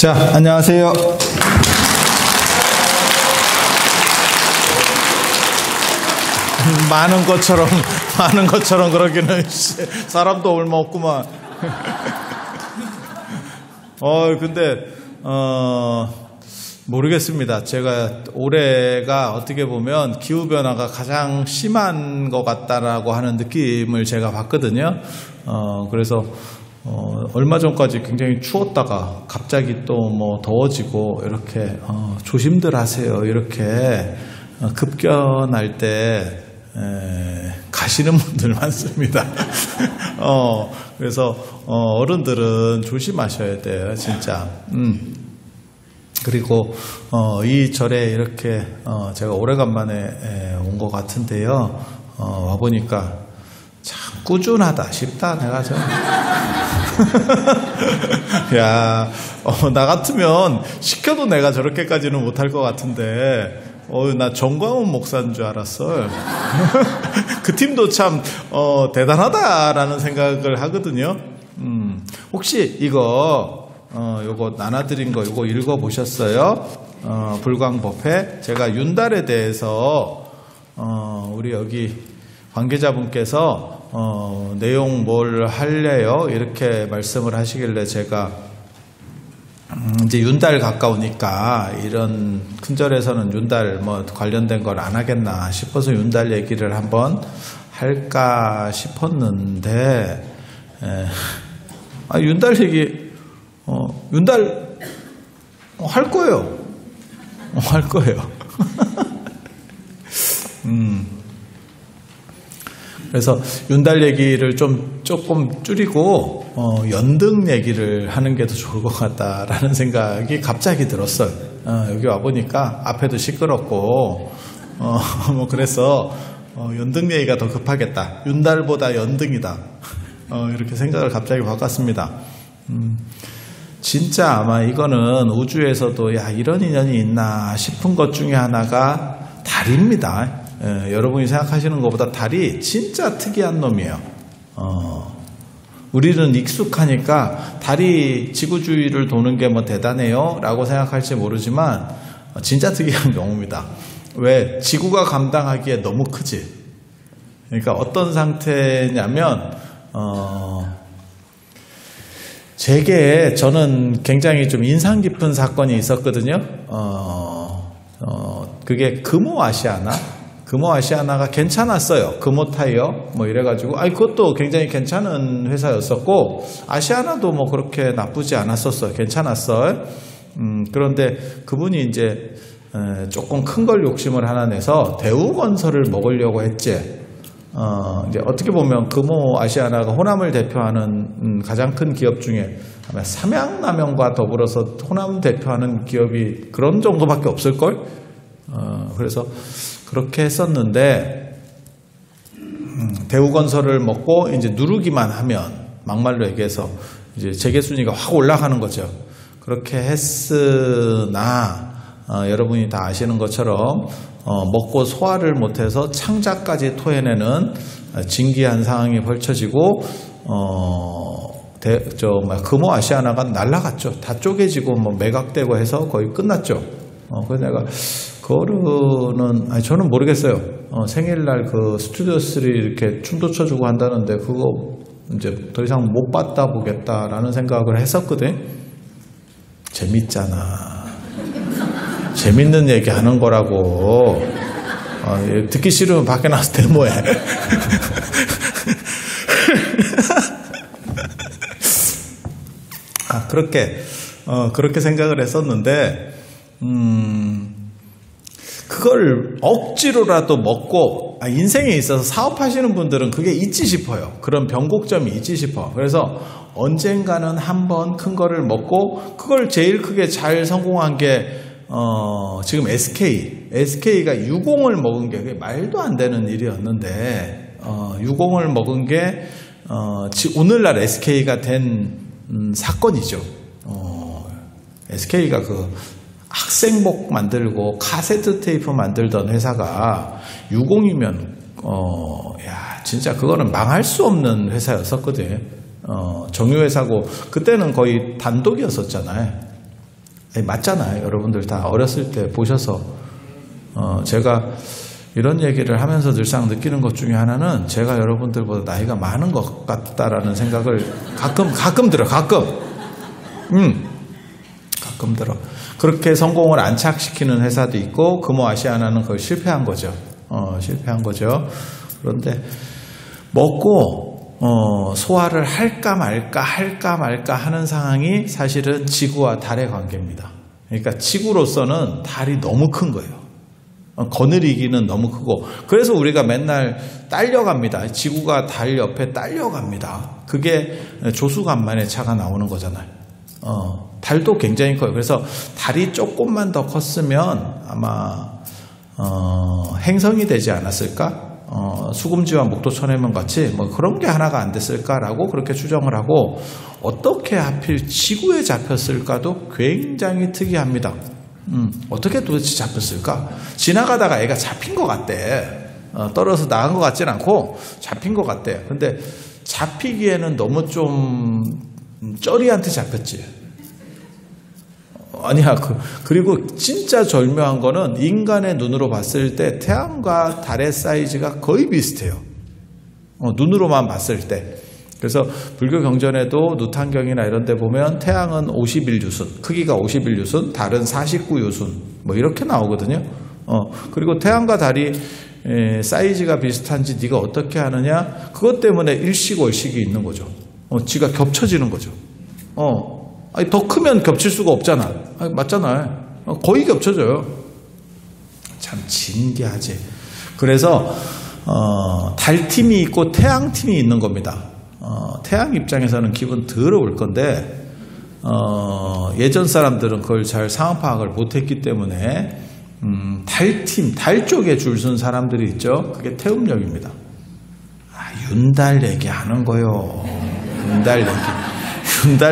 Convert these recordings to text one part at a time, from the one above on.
자, 안녕하세요. 많은 것처럼 그러기는 사람도 얼마 없구만. 근데 모르겠습니다. 제가 올해가 어떻게 보면 기후변화가 가장 심한 것 같다라고 하는 느낌을 제가 받거든요. 그래서 얼마 전까지 굉장히 추웠다가 갑자기 또 뭐 더워지고 이렇게 조심들 하세요. 이렇게 급변할 때 가시는 분들 많습니다. 그래서 어른들은 조심하셔야 돼요, 진짜. 그리고 이 절에 이렇게 제가 오래간만에 온 것 같은데요. 와 보니까 참 꾸준하다 싶다. 내가 좀 야, 나 같으면 시켜도 내가 저렇게까지는 못할 것 같은데. 나 정광훈 목사인 줄 알았어. 그 팀도 참 대단하다라는 생각을 하거든요. 혹시 요거 나눠드린 거 요거 읽어보셨어요? 불광법회. 제가 윤달에 대해서 우리 여기 관계자분께서 내용 뭘 할래요? 이렇게 말씀을 하시길래 제가 이제 윤달 가까우니까 이런 큰절에서는 윤달 뭐 관련된 걸 안 하겠나 싶어서 윤달 얘기를 한번 할까 싶었는데, 윤달 얘기, 윤달 할 거예요. 할 거예요. 그래서 윤달 얘기를 조금 줄이고 연등 얘기를 하는 게 더 좋을 것 같다라는 생각이 갑자기 들었어요. 여기 와 보니까 앞에도 시끄럽고 뭐 그래서 연등 얘기가 더 급하겠다. 윤달보다 연등이다. 이렇게 생각을 갑자기 바꿨습니다. 진짜 아마 이거는 우주에서도 이런 인연이 있나 싶은 것 중에 하나가 달입니다. 여러분이 생각하시는 것보다 달이 진짜 특이한 놈이에요. 우리는 익숙하니까 달이 지구 주위를 도는 게 뭐 대단해요 라고 생각할지 모르지만 진짜 특이한 경우입니다. 왜? 지구가 감당하기에 너무 크지. 그러니까 어떤 상태냐면 제게 저는 굉장히 좀 인상 깊은 사건이 있었거든요. 그게 금호아시아나가 괜찮았어요. 금호 타이어 뭐 이래가지고 그것도 굉장히 괜찮은 회사였었고 아시아나도 뭐 그렇게 나쁘지 않았었어요. 괜찮았어요. 그런데 그분이 이제 조금 큰 걸 욕심을 하나 내서 대우건설을 먹으려고 했지. 이제 어떻게 보면 금호아시아나가 호남을 대표하는 가장 큰 기업 중에 아마 삼양라면과 더불어서 호남 대표하는 기업이 그런 정도밖에 없을걸. 그래서 그렇게 했었는데 대우건설을 먹고 이제 누르기만 하면 막말로 얘기해서 이제 재계순위가 확 올라가는 거죠. 그렇게 했으나 여러분이 다 아시는 것처럼 먹고 소화를 못해서 창자까지 토해내는 진기한 상황이 벌쳐지고 금호아시아나가 날아갔죠. 다 쪼개지고 뭐 매각되고 해서 거의 끝났죠. 그래서 내가 그거는 저는 모르겠어요. 생일날 그 스튜디오 3 이렇게 춤도 춰주고 한다는데 그거 이제 더 이상 못 봤다 보겠다라는 생각을 했었거든. 재밌잖아. 재밌는 얘기 하는 거라고. 듣기 싫으면 밖에 나가서 데모해. 그렇게 생각을 했었는데, 그걸 억지로라도 먹고 인생에 있어서 사업하시는 분들은 그게 있지 싶어요. 그런 변곡점이 있지 싶어. 그래서 언젠가는 한번 큰 거를 먹고 그걸 제일 크게 잘 성공한 게 지금 SK가 유공을 먹은 게 그게 말도 안 되는 일이었는데 유공을 먹은 게 오늘날 SK가 된 사건이죠. SK가 그 학생복 만들고 카세트 테이프 만들던 회사가 유공이면 진짜 그거는 망할 수 없는 회사였었거든. 정유회사고 그때는 거의 단독이었었잖아요. 아니, 맞잖아요. 여러분들 다 어렸을 때 보셔서 제가 이런 얘기를 하면서 늘상 느끼는 것 중에 하나는 제가 여러분들보다 나이가 많은 것 같다라는 생각을 가끔 들어. 가끔 들어. 그렇게 성공을 안착시키는 회사도 있고 금호아시아나는 그걸 실패한 거죠. 실패한 거죠. 그런데 먹고 소화를 할까 말까 하는 상황이 사실은 지구와 달의 관계입니다. 그러니까 지구로서는 달이 너무 큰 거예요. 거느리기는 너무 크고, 그래서 우리가 맨날 딸려갑니다. 지구가 달 옆에 딸려갑니다. 그게 조수간만의 차가 나오는 거잖아요. 달도 굉장히 커요. 그래서 달이 조금만 더 컸으면 아마 행성이 되지 않았을까? 수금지와 목도천해면 같이 뭐 그런 게 하나가 안 됐을까라고 그렇게 추정을 하고, 어떻게 하필 지구에 잡혔을까도 굉장히 특이합니다. 어떻게 도대체 잡혔을까? 지나가다가 애가 잡힌 것 같대. 떨어져서 나간 것 같진 않고 잡힌 것 같대. 근데 잡히기에는 너무 좀 쩌리한테 잡혔지. 아니야. 그리고 진짜 절묘한 거는 인간의 눈으로 봤을 때 태양과 달의 사이즈가 거의 비슷해요. 눈으로만 봤을 때. 그래서 불교 경전에도 누탄경이나 이런 데 보면 태양은 51유순, 크기가 51유순, 달은 49유순, 뭐 이렇게 나오거든요. 그리고 태양과 달이 사이즈가 비슷한지 네가 어떻게 하느냐? 그것 때문에 일식월식이 있는 거죠. 지가 겹쳐지는 거죠. 아니, 더 크면 겹칠 수가 없잖아. 아니, 맞잖아요. 거의 겹쳐져요. 참 진기하지. 그래서 달팀이 있고 태양팀이 있는 겁니다. 태양 입장에서는 기분 더러울 건데 예전 사람들은 그걸 잘 상황 파악을 못했기 때문에 달팀, 달 쪽에 줄 쓴 사람들이 있죠. 그게 태음력입니다. 윤달 얘기하는 거요. 윤달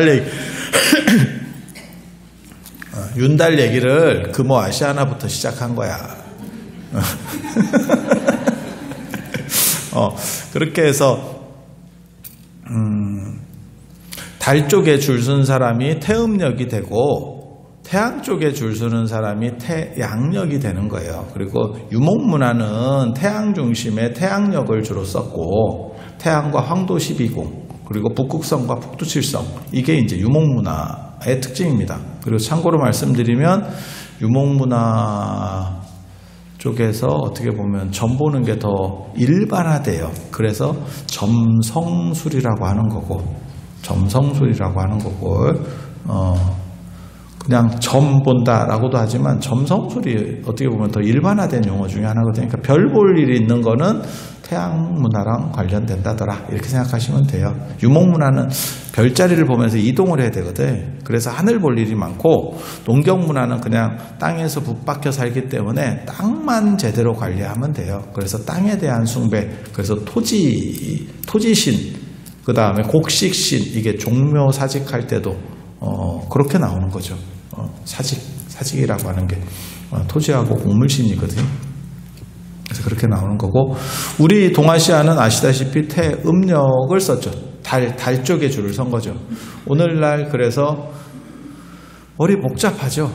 얘기. 윤달 얘기를 금호아시아나부터 시작한 거야. 그렇게 해서 달 쪽에 줄 쓴 사람이 태음력이 되고 태양 쪽에 줄 서는 사람이 태양력이 되는 거예요. 그리고 유목문화는 태양 중심의 태양력을 주로 썼고 태양과 황도 12궁 그리고 북극성과 북두칠성 이게 이제 유목문화의 특징입니다. 그리고 참고로 말씀드리면 유목문화 쪽에서 어떻게 보면 점 보는 게 더 일반화돼요. 그래서 점성술이라고 하는 거고 그냥 점 본다라고도 하지만 점성술이 어떻게 보면 더 일반화된 용어 중에 하나거든요. 그러니까 별 볼 일이 있는 거는 태양 문화랑 관련된다더라 이렇게 생각하시면 돼요. 유목 문화는 별자리를 보면서 이동을 해야 되거든. 그래서 하늘 볼 일이 많고 농경 문화는 그냥 땅에서 붙박혀 살기 때문에 땅만 제대로 관리하면 돼요. 그래서 땅에 대한 숭배, 그래서 토지신, 그 다음에 곡식신, 이게 종묘 사직할 때도 그렇게 나오는 거죠. 사직이라고 하는 게 토지하고 곡물신이거든요. 그래서 그렇게 나오는 거고, 우리 동아시아는 아시다시피 태음력을 썼죠. 달 쪽에 줄을 선 거죠. 오늘날 그래서 머리 복잡하죠.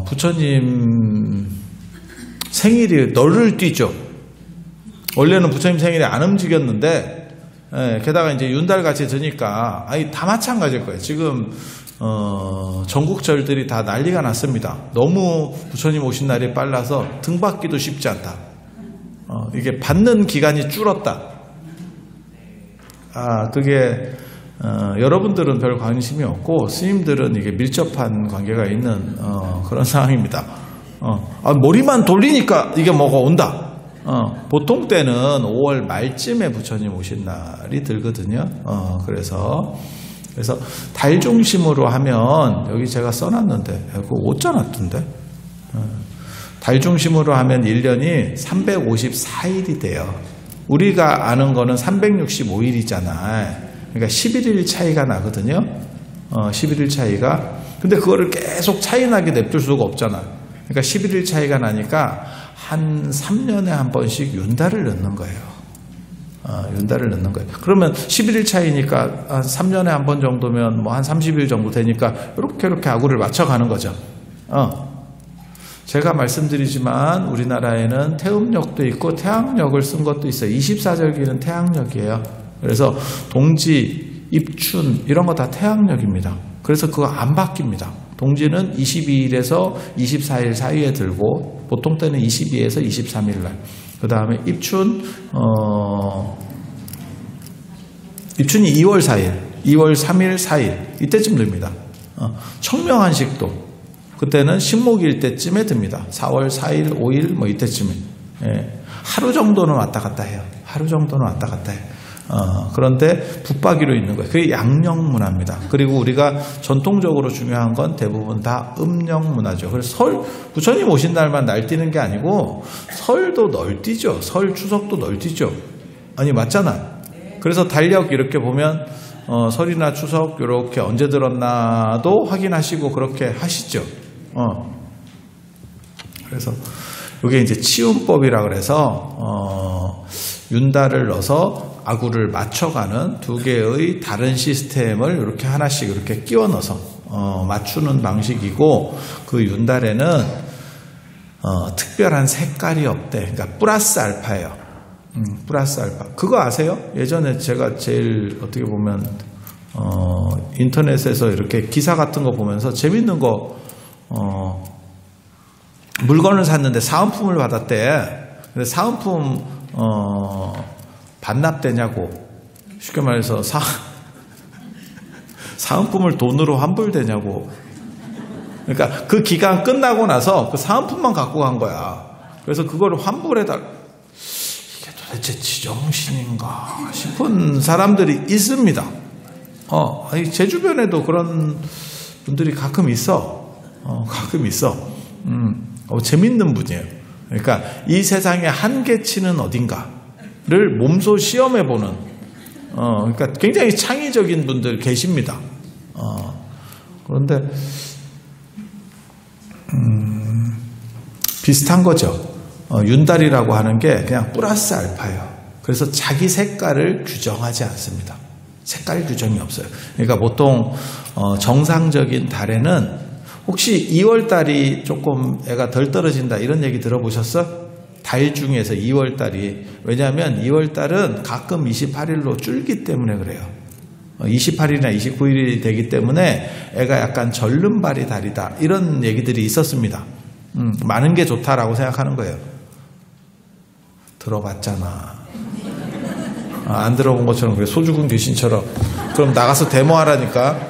부처님 생일이 널을 뛰죠. 원래는 부처님 생일이 안 움직였는데, 게다가 이제 윤달같이 드니까, 다 마찬가지일 거예요. 지금, 전국절들이 다 난리가 났습니다. 너무 부처님 오신 날이 빨라서 등 받기도 쉽지 않다. 이게 받는 기간이 줄었다. 그게, 여러분들은 별 관심이 없고, 스님들은 이게 밀접한 관계가 있는, 그런 상황입니다. 머리만 돌리니까 이게 뭐가 온다. 보통 때는 5월 말쯤에 부처님 오신 날이 들거든요. 그래서 달 중심으로 하면, 여기 제가 써놨는데, 그거 못 짜놨던데. 달 중심으로 하면 1년이 354일이 돼요. 우리가 아는 거는 365일이잖아. 그러니까 11일 차이가 나거든요. 11일 차이가. 근데 그거를 계속 차이 나게 냅둘 수가 없잖아. 그러니까 11일 차이가 나니까 한 3년에 한 번씩 윤달을 넣는 거예요. 윤달을 넣는 거예요. 그러면 11일 차이니까 한 3년에 한 번 정도면 뭐 한 30일 정도 되니까 이렇게 아구를 맞춰가는 거죠. 제가 말씀드리지만 우리나라에는 태음력도 있고 태양력을 쓴 것도 있어요. 24절기는 태양력이에요. 그래서 동지, 입춘 이런 거 다 태양력입니다. 그래서 그거 안 바뀝니다. 동지는 22일에서 24일 사이에 들고 보통 때는 22에서 23일 날. 그 다음에 입춘이 2월 4일, 2월 3일, 4일 이때쯤 됩니다. 청명한식도 그때는 신목일 때쯤에 듭니다. 4월 4일, 5일 뭐 이때쯤에. 하루 정도는 왔다 갔다 해요. 하루 정도는 왔다 갔다 해요. 그런데 붙박이로 있는 거예요. 그게 양력문화입니다. 그리고 우리가 전통적으로 중요한 건 대부분 다 음력문화죠. 그래서 설, 부처님 오신 날만 날뛰는 게 아니고 설도 널뛰죠. 설, 추석도 널뛰죠. 아니 맞잖아. 그래서 달력 이렇게 보면 설이나 추석 이렇게 언제 들었나도 확인하시고 그렇게 하시죠. 그래서 이게 이제 치운법이라 그래서 윤달을 넣어서 아구를 맞춰가는 두 개의 다른 시스템을 이렇게 하나씩 이렇게 끼워 넣어서 맞추는 방식이고 그 윤달에는 특별한 색깔이 없대. 그러니까 플러스 알파예요. 플러스 알파. 그거 아세요? 예전에 제가 제일 어떻게 보면 인터넷에서 이렇게 기사 같은 거 보면서 재밌는 거 물건을 샀는데 사은품을 받았대. 근데 사은품 반납되냐고 쉽게 말해서 사은품을 돈으로 환불되냐고. 그러니까 그 기간 끝나고 나서 그 사은품만 갖고 간 거야. 그래서 그걸 환불해달. 이게 도대체 지정신인가 싶은 사람들이 있습니다. 아니 제 주변에도 그런 분들이 가끔 있어. 가끔 있어. 재밌는 분이에요. 그러니까 이 세상의 한계치는 어딘가를 몸소 시험해보는, 그러니까 굉장히 창의적인 분들 계십니다. 그런데, 비슷한 거죠. 윤달이라고 하는 게 그냥 플러스 알파예요. 그래서 자기 색깔을 규정하지 않습니다. 색깔 규정이 없어요. 그러니까 보통, 정상적인 달에는 혹시 2월달이 조금 애가 덜 떨어진다 이런 얘기 들어보셨어? 달 중에서 2월달이. 왜냐하면 2월달은 가끔 28일로 줄기 때문에 그래요. 28일이나 29일이 되기 때문에 애가 약간 절름발이 달이다 이런 얘기들이 있었습니다. 많은 게 좋다라고 생각하는 거예요. 들어봤잖아. 안 들어본 것처럼 그래. 소 죽은 귀신처럼. 그럼 나가서 데모하라니까.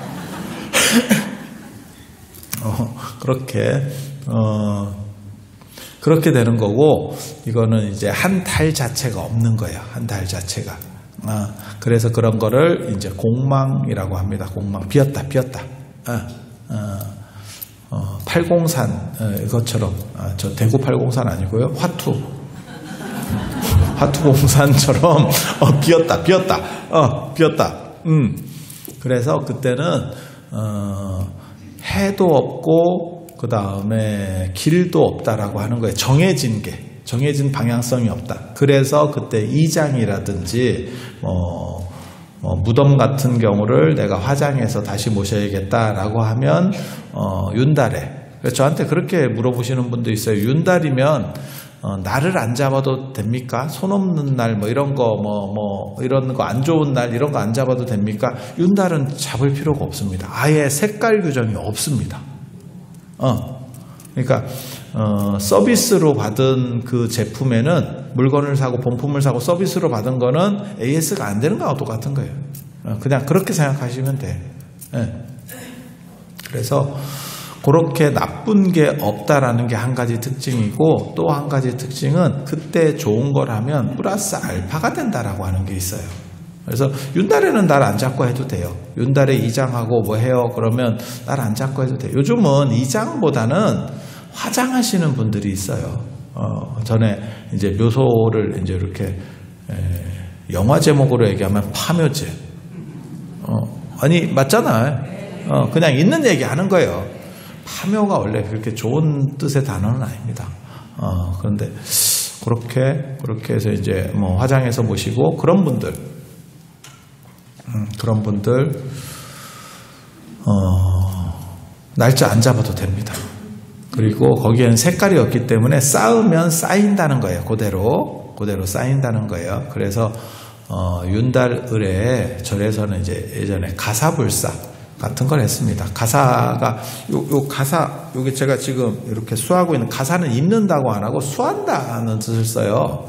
그렇게 되는 거고, 이거는 이제 한 달 자체가 없는 거예요. 한 달 자체가. 그래서 그런 거를 이제 공망이라고 합니다. 공망. 비었다. 팔공산, 이것처럼. 저 대구 팔공산 아니고요. 화투공산처럼, 비었다. 그래서 그때는, 해도 없고 그 다음에 길도 없다라고 하는 거예요. 정해진 방향성이 없다. 그래서 그때 이장이라든지 무덤 같은 경우를 내가 화장해서 다시 모셔야겠다라고 하면 윤달에. 그래서 저한테 그렇게 물어보시는 분도 있어요. 윤달이면 날을 안 잡아도 됩니까? 손 없는 날 뭐 이런 거 이런 거 안 좋은 날 이런 거 안 잡아도 됩니까? 윤달은 잡을 필요가 없습니다. 아예 색깔 규정이 없습니다. 그러니까 서비스로 받은 그 제품에는 물건을 사고 본품을 사고 서비스로 받은 거는 AS가 안 되는 거하고 똑같은 거예요. 그냥 그렇게 생각하시면 돼. 그래서 그렇게 나쁜 게 없다라는 게 한 가지 특징이고, 또 한 가지 특징은 그때 좋은 걸 하면 플러스 알파가 된다라고 하는 게 있어요. 그래서 윤달에는 날 안 잡고 해도 돼요. 윤달에 이장하고 뭐 해요? 그러면 날 안 잡고 해도 돼요. 요즘은 이장보다는 화장하시는 분들이 있어요. 전에 이제 묘소를 이제 이렇게 영화 제목으로 얘기하면 파묘제. 아니 맞잖아요. 그냥 있는 얘기 하는 거예요. 파묘가 원래 그렇게 좋은 뜻의 단어는 아닙니다. 그런데 그렇게 해서 이제 뭐 화장해서 모시고 그런 분들, 날짜 안 잡아도 됩니다. 그리고 거기에는 색깔이 없기 때문에 쌓으면 쌓인다는 거예요. 그대로 쌓인다는 거예요. 그래서 윤달을에 절에서는 이제 예전에 가사불사 같은 걸 했습니다. 가사가 요 가사, 요게 제가 지금 이렇게 수하고 있는 가사는 입는다고 안 하고 수한다는 뜻을 써요.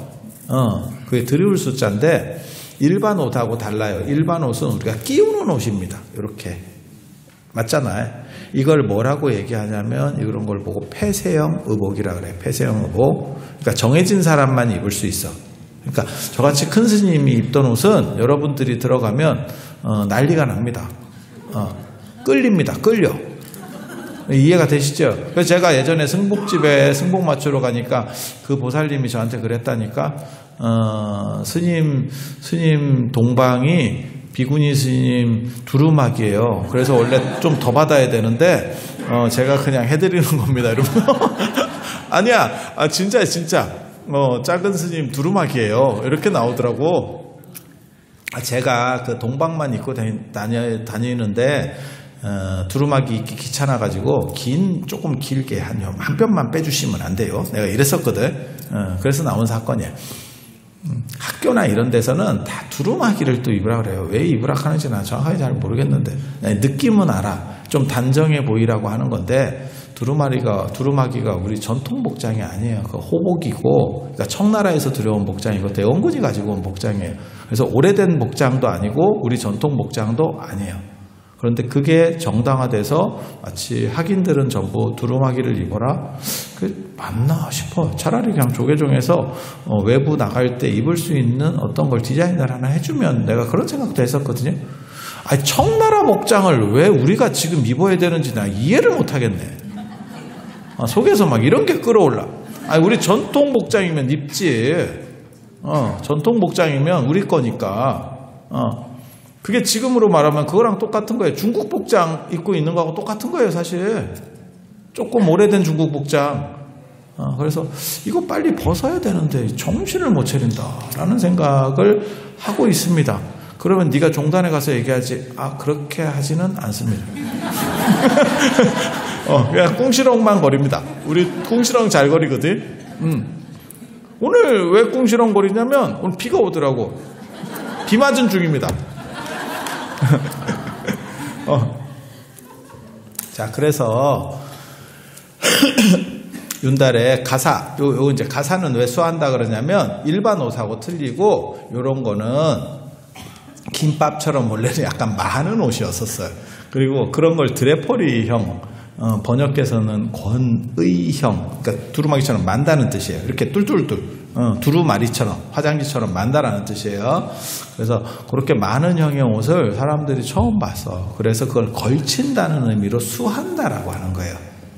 그게 드리울 숫자인데 일반 옷하고 달라요. 일반 옷은 우리가 끼우는 옷입니다. 이렇게 맞잖아요. 이걸 뭐라고 얘기하냐면 이런 걸 보고 폐쇄형 의복이라 그래요. 폐쇄형 의복. 그러니까 정해진 사람만 입을 수 있어. 그러니까 저같이 큰 스님이 입던 옷은 여러분들이 들어가면 난리가 납니다. 끌립니다. 끌려. 이해가 되시죠? 그래서 제가 예전에 승복집에 승복 맞추러 가니까 그 보살님이 저한테 그랬다니까. 스님 동방이 비구니 스님 두루마기예요. 그래서 원래 좀 더 받아야 되는데 제가 그냥 해드리는 겁니다, 여러분. 아니야, 진짜 작은 스님 두루마기예요. 이렇게 나오더라고. 제가 그 동방만 입고 다니는데 두루마기 입기 귀찮아가지고 조금 길게 한 뼘만 빼주시면 안 돼요. 내가 이랬었거든. 그래서 나온 사건이야. 학교나 이런 데서는 다 두루마기를 또 입으라 그래요. 왜 입으라 하는지 난 정확하게 잘 모르겠는데 느낌은 알아. 좀 단정해 보이라고 하는 건데 두루마기가 우리 전통 복장이 아니에요. 그 호복이고, 그러니까 청나라에서 들여온 복장이고 대원군이 가지고 온 복장이에요. 그래서 오래된 복장도 아니고 우리 전통 복장도 아니에요. 그런데 그게 정당화돼서 마치 학인들은 전부 두루마기를 입어라? 그 맞나 싶어. 차라리 그냥 조계종에서 외부 나갈 때 입을 수 있는 어떤 걸 디자인을 하나 해주면 내가 그런 생각도 했었거든요. 아니, 청나라 복장을 왜 우리가 지금 입어야 되는지 나 이해를 못하겠네. 속에서 막 이런 게 끌어올라. 아니, 우리 전통 복장이면 입지. 전통 복장이면 우리 거니까. 그게 지금으로 말하면 그거랑 똑같은 거예요. 중국 복장 입고 있는 거하고 똑같은 거예요, 사실. 조금 오래된 중국 복장. 그래서 이거 빨리 벗어야 되는데 정신을 못 차린다라는 생각을 하고 있습니다. 그러면 네가 종단에 가서 얘기하지. 그렇게 하지는 않습니다. 그냥 꿍시렁만 거립니다. 우리 꿍시렁 잘 거리거든. 오늘 왜 꿍시렁 거리냐면 오늘 비가 오더라고. 비 맞은 중입니다. 자, 그래서 윤달에 가사, 요 이제 가사는 왜 수한다 그러냐면 일반 옷하고 틀리고 요런 거는 김밥처럼 원래는 약간 많은 옷이었었어요. 그리고 그런 걸 드레퍼리형, 번역해서는 권의형, 그러니까 두루마기처럼 만다는 뜻이에요. 이렇게 뚫뚫뚫. 두루마리처럼, 화장지처럼 만다라는 뜻이에요. 그래서 그렇게 많은 형의 옷을 사람들이 처음 봤어. 그래서 그걸 걸친다는 의미로 수한다라고 하는 거예요.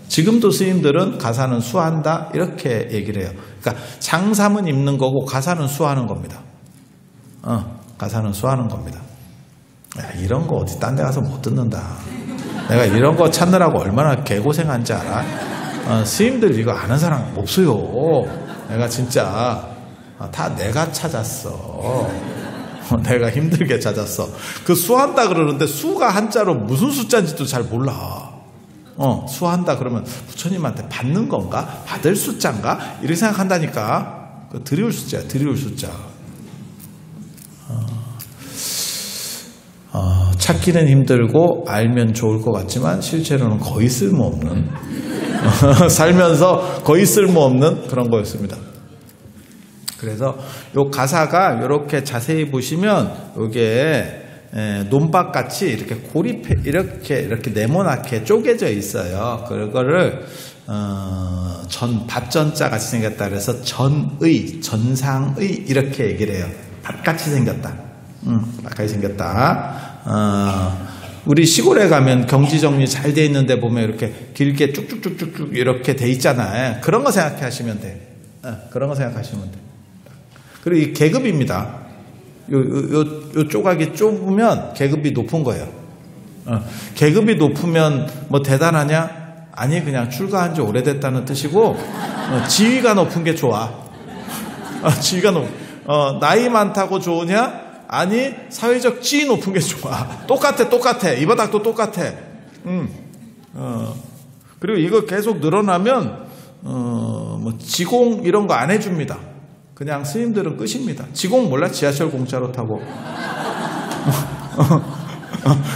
지금도 스님들은 가사는 수한다 이렇게 얘기를 해요. 그러니까 장삼은 입는 거고 가사는 수하는 겁니다. 가사는 수하는 겁니다. 야, 이런 거 어디 딴 데 가서 못 듣는다. 내가 이런 거 찾느라고 얼마나 개고생한지 알아? 스님들 이거 아는 사람 없어요. 내가 진짜 다 내가 찾았어. 내가 힘들게 찾았어. 그 수한다 그러는데 수가 한자로 무슨 숫자인지도 잘 몰라. 수한다 그러면 부처님한테 받는 건가? 받을 숫자인가? 이렇게 생각한다니까. 그 드리울 숫자야, 드리울 숫자. 찾기는 힘들고 알면 좋을 것 같지만 실제로는 거의 쓸모없는 살면서 거의 쓸모없는 그런 거였습니다. 그래서 요 가사가 이렇게 자세히 보시면 이게 논밭같이 이렇게 고립해 이렇게 네모나게 쪼개져 있어요. 그거를 밭전자 같이 생겼다 그래서 전의, 전상의 이렇게 얘기를 해요. 밭같이 생겼다. 밭같이 생겼다. 우리 시골에 가면 경지 정리 잘 돼 있는데 보면 이렇게 길게 쭉쭉쭉쭉 이렇게 돼 있잖아요. 그런 거 생각하시면 돼. 그런 거 생각하시면 돼. 그리고 이 계급입니다. 요 조각이 좁으면 계급이 높은 거예요. 계급이 높으면 뭐 대단하냐? 아니, 그냥 출가한 지 오래됐다는 뜻이고 지위가 높은 게 좋아. 지위가 나이 많다고 좋으냐? 아니, 사회적 지위 높은 게 좋아. 똑같아. 이 바닥도 똑같아. 그리고 이거 계속 늘어나면, 지공 이런 거 안 해줍니다. 그냥 스님들은 끝입니다. 지공 몰라? 지하철 공짜로 타고.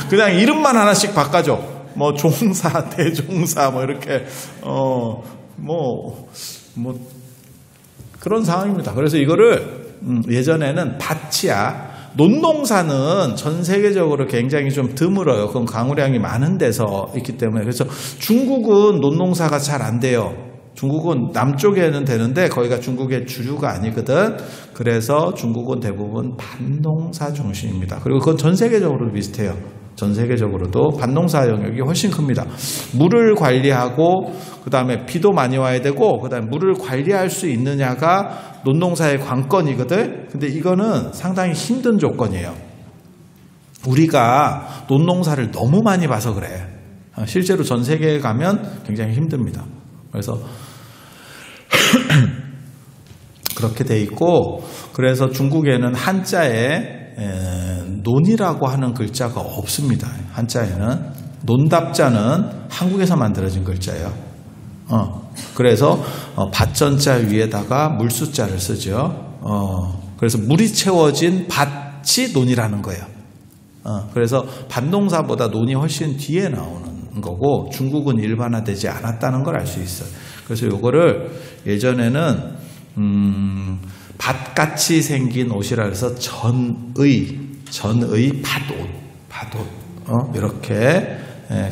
그냥 이름만 하나씩 바꿔줘. 종사, 대종사, 이렇게, 그런 상황입니다. 그래서 이거를, 예전에는 밭이야. 논농사는 전 세계적으로 굉장히 좀 드물어요. 그건 강우량이 많은 데서 있기 때문에. 그래서 중국은 논농사가 잘 안 돼요. 중국은 남쪽에는 되는데 거기가 중국의 주류가 아니거든. 그래서 중국은 대부분 밭농사 중심입니다. 그리고 그건 전 세계적으로도 비슷해요. 전 세계적으로도 밭농사 영역이 훨씬 큽니다. 물을 관리하고 그 다음에 비도 많이 와야 되고 그 다음에 물을 관리할 수 있느냐가 논농사의 관건이거든. 근데 이거는 상당히 힘든 조건이에요. 우리가 논농사를 너무 많이 봐서 그래. 실제로 전 세계에 가면 굉장히 힘듭니다. 그래서 그렇게 돼 있고, 그래서 중국에는 한자에 논이라고 하는 글자가 없습니다. 한자에는 논답자는 한국에서 만들어진 글자예요. 그래서 밭전자 위에다가 물수자를 쓰죠. 그래서 물이 채워진 밭이 논이라는 거예요. 그래서 밭농사보다 논이 훨씬 뒤에 나오는 거고, 중국은 일반화되지 않았다는 걸 알 수 있어요. 그래서 요거를 예전에는 밭같이 생긴 옷이라 해서 전의 밭옷, 이렇게.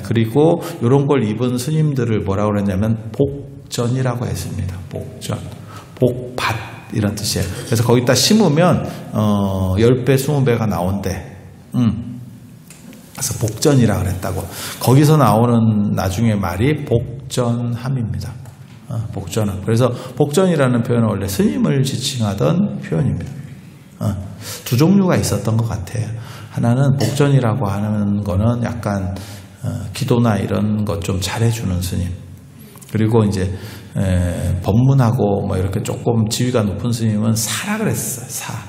그리고 이런 걸 입은 스님들을 뭐라고 그랬냐면 복전이라고 했습니다. 복전, 복밭 이런 뜻이에요. 그래서 거기다 심으면 10배, 20배가 나온대. 그래서 복전이라 그랬다고. 거기서 나오는 나중에 말이 복전함입니다. 복전함. 그래서 복전이라는 표현은 원래 스님을 지칭하던 표현입니다. 두 종류가 있었던 것 같아요. 하나는 복전이라고 하는 거는 약간 기도나 이런 것 좀 잘해주는 스님. 그리고 이제 법문하고 이렇게 조금 지위가 높은 스님은 사라 그랬어요.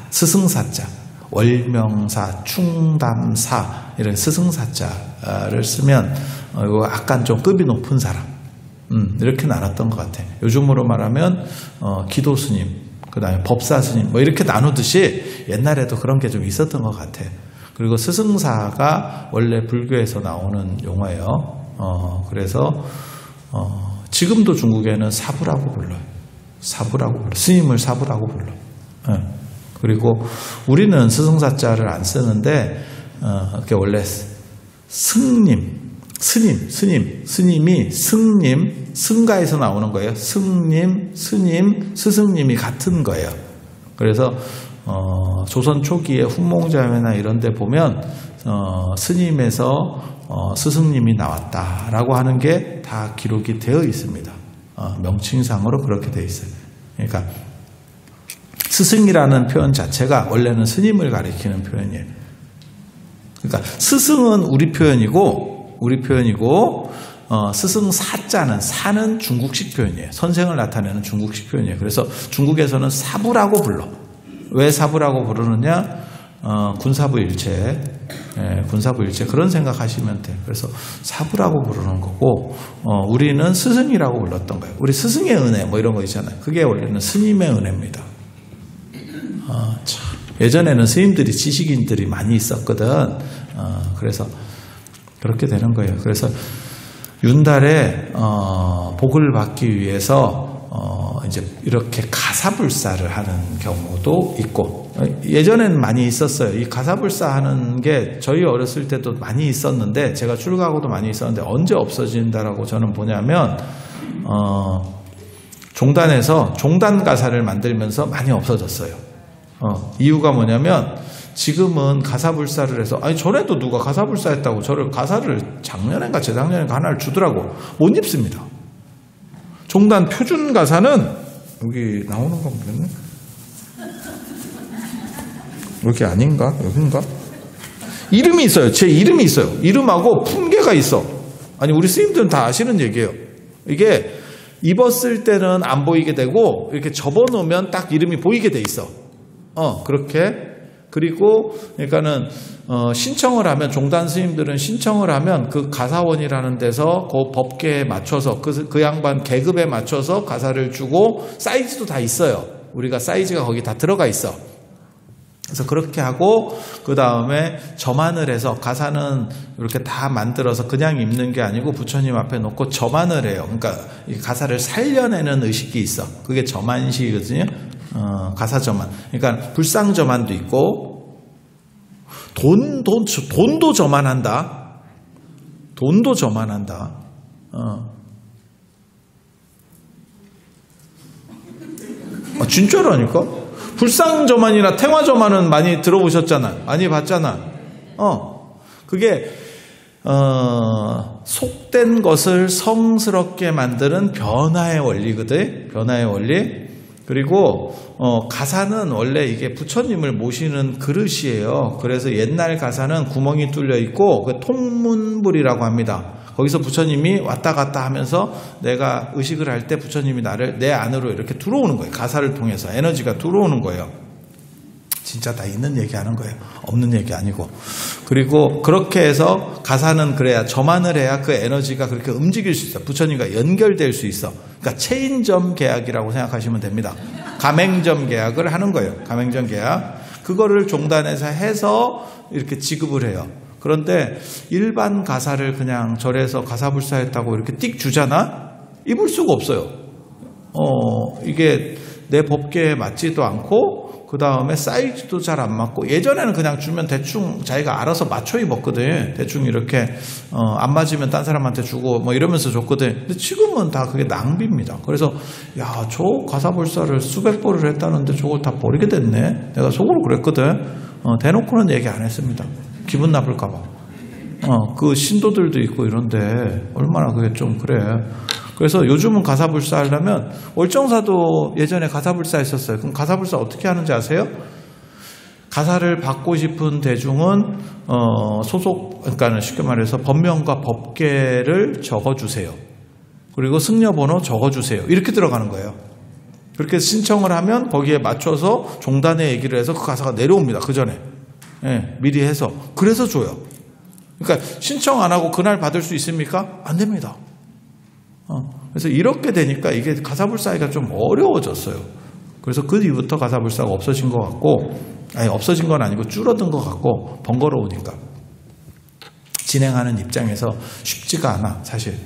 스승사자. 월명사, 충담사 이런 스승사자를 쓰면 이거 약간 좀 급이 높은 사람 이렇게 나눴던 것 같아요. 요즘으로 말하면 기도 스님, 그 다음에 법사 스님 이렇게 나누듯이 옛날에도 그런 게 좀 있었던 것 같아요. 그리고 스승사가 원래 불교에서 나오는 용어예요. 그래서 지금도 중국에는 사부라고 불러요. 스님을 사부라고 불러. 그리고 우리는 스승사자를 안 쓰는데 그게 원래 스님이 승님, 승가에서 나오는 거예요. 승님, 스님, 스승님이 같은 거예요. 그래서 조선 초기에 훈몽자매나 이런 데 보면 스님에서 스승님이 나왔다라고 하는 게 다 기록이 되어 있습니다. 명칭상으로 그렇게 되어 있어요. 그러니까 스승이라는 표현 자체가 원래는 스님을 가리키는 표현이에요. 그러니까 스승은 우리 표현이고 스승 사자는 중국식 표현이에요. 선생을 나타내는 중국식 표현이에요. 그래서 중국에서는 사부라고 불러. 왜 사부라고 부르느냐? 군사부일체 그런 생각하시면 돼요. 그래서 사부라고 부르는 거고, 우리는 스승이라고 불렀던 거예요. 우리 스승의 은혜 이런 거 있잖아요. 그게 원래는 스님의 은혜입니다. 참. 예전에는 스님들이 지식인들이 많이 있었거든. 그래서 그렇게 되는 거예요. 그래서 윤달에 복을 받기 위해서 이제 이렇게 가사불사를 하는 경우도 있고, 예전에는 많이 있었어요. 이 가사불사 하는 게 저희 어렸을 때도 많이 있었는데, 제가 출가하고도 많이 있었는데 언제 없어진다라고 저는 보냐면 종단에서 종단 가사를 만들면서 많이 없어졌어요. 이유가 뭐냐면 지금은 가사불사를 해서, 전에도 누가 가사불사 했다고 저를 가사를 작년인가 재작년인가 하나를 주더라고. 못 입습니다. 종단 표준 가사는 여기 나오는 거 모르겠네. 여기 아닌가? 여긴가? 이름이 있어요. 제 이름이 있어요. 이름하고 품계가 있어. 아니, 우리 스님들은 다 아시는 얘기예요. 이게 입었을 때는 안 보이게 되고 이렇게 접어놓으면 딱 이름이 보이게 돼 있어. 그렇게. 그리고 그러니까는 신청을 하면 종단 스님들은 신청을 하면 그 가사원이라는 데서 그 법계에 맞춰서 그 양반 계급에 맞춰서 가사를 주고 사이즈도 다 있어요. 우리가 사이즈가 거기 다 들어가 있어. 그래서 그렇게 하고 그 다음에 점안을 해서 가사는 이렇게 다 만들어서 그냥 읽는 게 아니고 부처님 앞에 놓고 점안을 해요. 그러니까 이 가사를 살려내는 의식이 있어. 그게 점안시거든요. 가사 점안. 그러니까 불상 점안도 있고 돈도 점안한다. 돈도 점안한다. 진짜라니까? 불상저만이나 태화저만은 많이 들어보셨잖아. 많이 봤잖아. 그게 속된 것을 성스럽게 만드는 변화의 원리거든. 변화의 원리. 그리고 가사는 원래 이게 부처님을 모시는 그릇이에요. 그래서 옛날 가사는 구멍이 뚫려 있고 그 통문불이라고 합니다. 거기서 부처님이 왔다 갔다 하면서 내가 의식을 할 때 부처님이 나를 내 안으로 이렇게 들어오는 거예요. 가사를 통해서 에너지가 들어오는 거예요. 진짜 다 있는 얘기하는 거예요. 없는 얘기 아니고. 그리고 그렇게 해서 가사는 그래야 점안을 해야 그 에너지가 그렇게 움직일 수 있어. 부처님과 연결될 수 있어. 그러니까 체인점 계약이라고 생각하시면 됩니다. 가맹점 계약을 하는 거예요. 가맹점 계약. 그거를 종단에서 해서 이렇게 지급을 해요. 그런데 일반 가사를 그냥 절에서 가사불사했다고 이렇게 띡 주잖아? 입을 수가 없어요. 이게 내 법계에 맞지도 않고 그 다음에 사이즈도 잘 안 맞고 예전에는 그냥 주면 대충 자기가 알아서 맞춰 입었거든. 대충 이렇게 안 맞으면 딴 사람한테 주고 뭐 이러면서 줬거든. 근데 지금은 다 그게 낭비입니다. 그래서 야, 저 가사불사를 수백 벌을 했다는데 저걸 다 버리게 됐네. 내가 속으로 그랬거든. 대놓고는 얘기 안 했습니다. 기분 나쁠까봐. 그 신도들도 있고 이런데 얼마나 그게 좀 그래. 그래서 요즘은 가사불사 하려면 월정사도 예전에 가사불사 했었어요. 그럼 가사불사 어떻게 하는지 아세요? 가사를 받고 싶은 대중은 그러니까 쉽게 말해서 법명과 법계를 적어주세요. 그리고 승려번호 적어주세요. 이렇게 들어가는 거예요. 그렇게 신청을 하면 거기에 맞춰서 종단에 얘기를 해서 그 가사가 내려옵니다. 그 전에. 미리 해서. 그래서 줘요. 그러니까 신청 안 하고 그날 받을 수 있습니까? 안 됩니다. 그래서 이렇게 되니까 이게 가사불사가 좀 어려워졌어요. 그래서 그 뒤부터 가사불사가 없어진 것 같고, 아니 없어진 건 아니고 줄어든 것 같고 번거로우니까 진행하는 입장에서 쉽지가 않아 사실.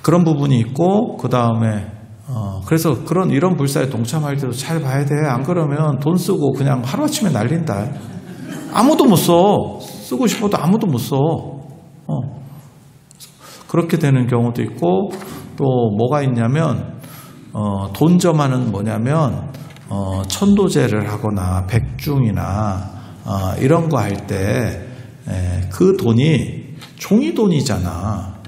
그런 부분이 있고 그 다음에 그래서 이런 불사에 동참할 때도 잘 봐야 돼. 안 그러면 돈 쓰고 그냥 하루아침에 날린다. 아무도 못 써. 쓰고 싶어도 아무도 못 써. 그렇게 되는 경우도 있고 또 뭐가 있냐면 돈점하는 뭐냐면 천도제를 하거나 백중이나 이런 거 할 때 그 돈이 종이돈이잖아.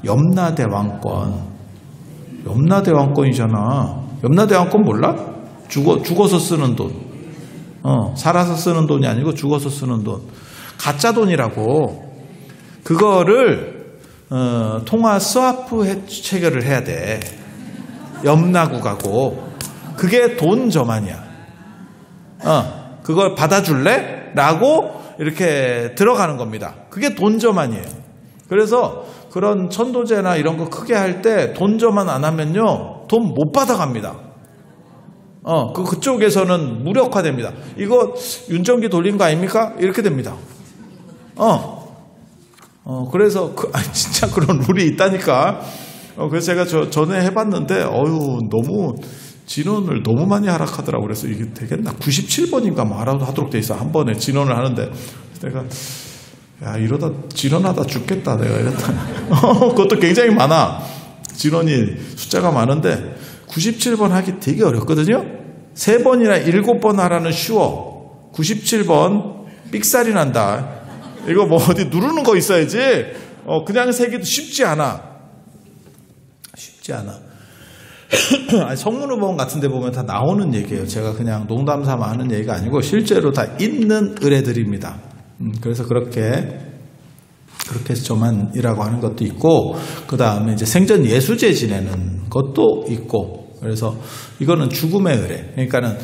염라대왕권이잖아. 염라대왕권 몰라? 죽어서 쓰는 돈. 살아서 쓰는 돈이 아니고 죽어서 쓰는 돈. 가짜 돈이라고. 그거를 통화 스와프 체결을 해야 돼. 염라국하고. 그게 돈 점안이야. 그걸 받아줄래? 라고 이렇게 들어가는 겁니다. 그게 돈 점안이에요. 그래서 그런 천도제나 이런 거 크게 할 때 돈 점안 안 하면요, 돈 못 받아갑니다. 그쪽에서는 무력화됩니다. 이거 윤정기 돌린 거 아닙니까? 이렇게 됩니다. 그래서 진짜 그런 룰이 있다니까. 그래서 제가 전에 해봤는데 너무 진원을 너무 많이 하락하더라고. 그래서 이게 되겠나? 97번인가 뭐 하도록 돼 있어. 한 번에 진원을 하는데 내가 야, 이러다 진원하다 죽겠다 내가 이랬다. 그것도 굉장히 많아. 진원이 숫자가 많은데 97번 하기 되게 어렵거든요. 3번이나 7번 하라는 쉬워. 97번 삑살이 난다. 이거 뭐 어디 누르는 거 있어야지. 그냥 세기도 쉽지 않아. 쉽지 않아. 성문의법원 같은 데 보면 다 나오는 얘기예요. 제가 그냥 농담 삼아 하는 얘기가 아니고 실제로 다 있는 의뢰들입니다. 그래서 그렇게 그렇게 해서 저만이라고 하는 것도 있고, 그 다음에 이제 생전 예수제 지내는 것도 있고, 그래서 이거는 죽음의 의례. 그러니까는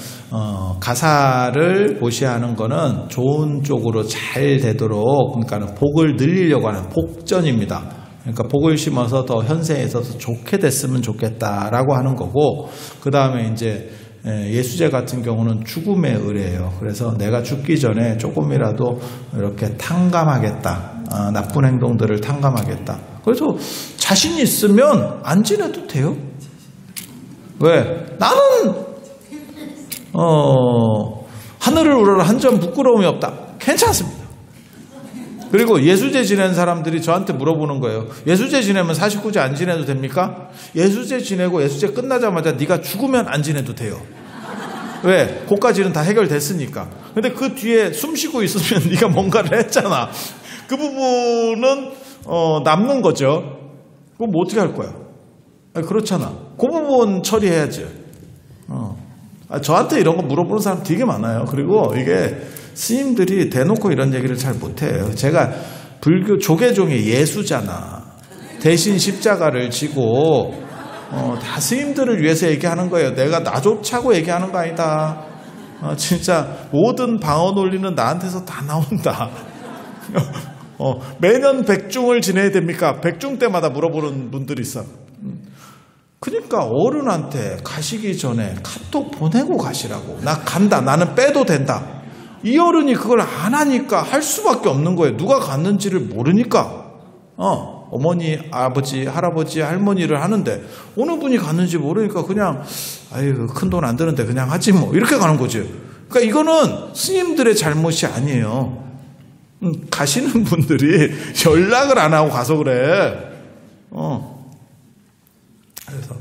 가사를 보시하는 거는 좋은 쪽으로 잘 되도록, 그러니까는 복을 늘리려고 하는 복전입니다. 그러니까 복을 심어서 더 현세에서 더 좋게 됐으면 좋겠다라고 하는 거고, 그 다음에 이제 예수제 같은 경우는 죽음의 의례예요. 그래서 내가 죽기 전에 조금이라도 이렇게 탕감하겠다. 나쁜 행동들을 탕감하겠다. 그래서 자신 있으면 안 지내도 돼요. 왜? 나는 하늘을 우러러 한 점 부끄러움이 없다. 괜찮습니다. 그리고 예수제 지내는 사람들이 저한테 물어보는 거예요. 예수제 지내면 49제 안 지내도 됩니까? 예수제 지내고 예수제 끝나자마자 네가 죽으면 안 지내도 돼요. 왜? 그까지는 다 해결됐으니까. 근데 그 뒤에 숨 쉬고 있으면 네가 뭔가를 했잖아. 그 부분은 남는 거죠. 그럼 뭐 어떻게 할 거야? 아니, 그렇잖아. 그 부분 처리해야지. 저한테 이런 거 물어보는 사람 되게 많아요. 그리고 이게 스님들이 대놓고 이런 얘기를 잘 못해요. 제가 불교 조계종의 예수잖아. 대신 십자가를 지고 다 스님들을 위해서 얘기하는 거예요. 내가 나 좋자고 얘기하는 거 아니다. 진짜 모든 방어 논리는 나한테서 다 나온다. 매년 백중을 지내야 됩니까? 백중 때마다 물어보는 분들이 있어. 그러니까 어른한테 가시기 전에 카톡 보내고 가시라고. 나 간다. 나는 빼도 된다. 이 어른이 그걸 안 하니까 할 수밖에 없는 거예요. 누가 갔는지를 모르니까. 어머니, 아버지, 할아버지, 할머니를 하는데 어느 분이 갔는지 모르니까 그냥 아유 큰 돈 안 드는데 그냥 하지 뭐 이렇게 가는 거지. 그러니까 이거는 스님들의 잘못이 아니에요. 가시는 분들이 연락을 안 하고 가서 그래. 그래서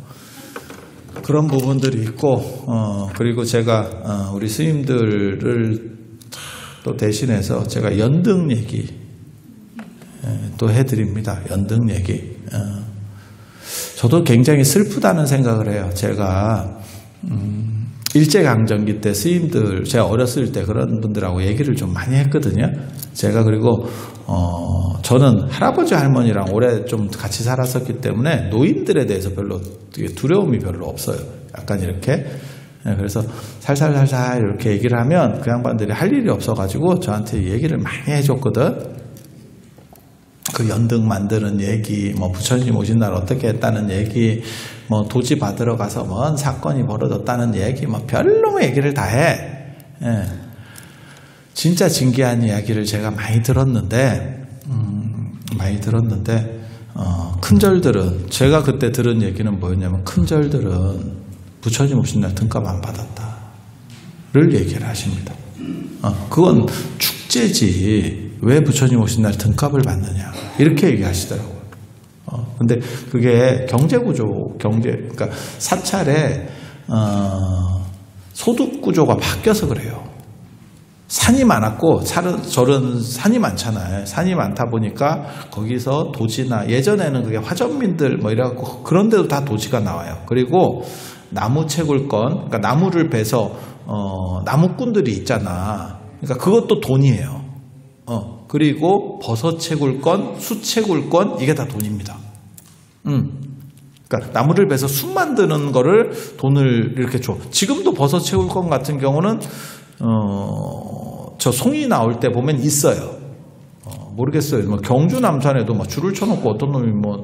그런 부분들이 있고, 그리고 제가 우리 스님들을 또 대신해서 제가 연등 얘기 또 해드립니다. 연등 얘기. 저도 굉장히 슬프다는 생각을 해요. 제가 일제강점기 때 스님들, 제가 어렸을 때 그런 분들하고 얘기를 좀 많이 했거든요. 제가 그리고 저는 할아버지 할머니랑 오래 좀 같이 살았었기 때문에 노인들에 대해서 별로 두려움이 별로 없어요. 약간 이렇게. 그래서 살살살살 이렇게 얘기를 하면 그 양반들이 할 일이 없어가지고 저한테 얘기를 많이 해줬거든. 그 연등 만드는 얘기, 뭐 부처님 오신 날 어떻게 했다는 얘기, 뭐 도지 받으러 가서 뭔 사건이 벌어졌다는 얘기, 뭐 별놈의 얘기를 다 해. 예. 진짜 진귀한 이야기를 제가 많이 들었는데, 큰절들은, 제가 그때 들은 얘기는 뭐였냐면, 큰절들은 부처님 오신 날 등값 안 받았다를 얘기를 하십니다. 그건 축제지. 왜 부처님 오신 날 등값을 받느냐. 이렇게 얘기하시더라고요. 근데 그게 경제구조, 그러니까 사찰에, 소득구조가 바뀌어서 그래요. 산이 많았고, 절은 산이 많잖아요. 산이 많다 보니까 거기서 도지나, 예전에는 그게 화전민들 뭐 이래갖고 그런 데도 다 도지가 나와요. 그리고 나무 채굴건, 그러니까 나무를 베서, 나무꾼들이 있잖아. 그러니까 그것도 돈이에요. 그리고 버섯 채굴건, 숯 채굴건, 이게 다 돈입니다. 그러니까 나무를 베서 숯 만드는 거를 돈을 이렇게 줘. 지금도 버섯 채굴건 같은 경우는, 저 송이 나올 때 보면 있어요. 모르겠어요. 뭐 경주 남산에도 막 줄을 쳐놓고 어떤 놈이 뭐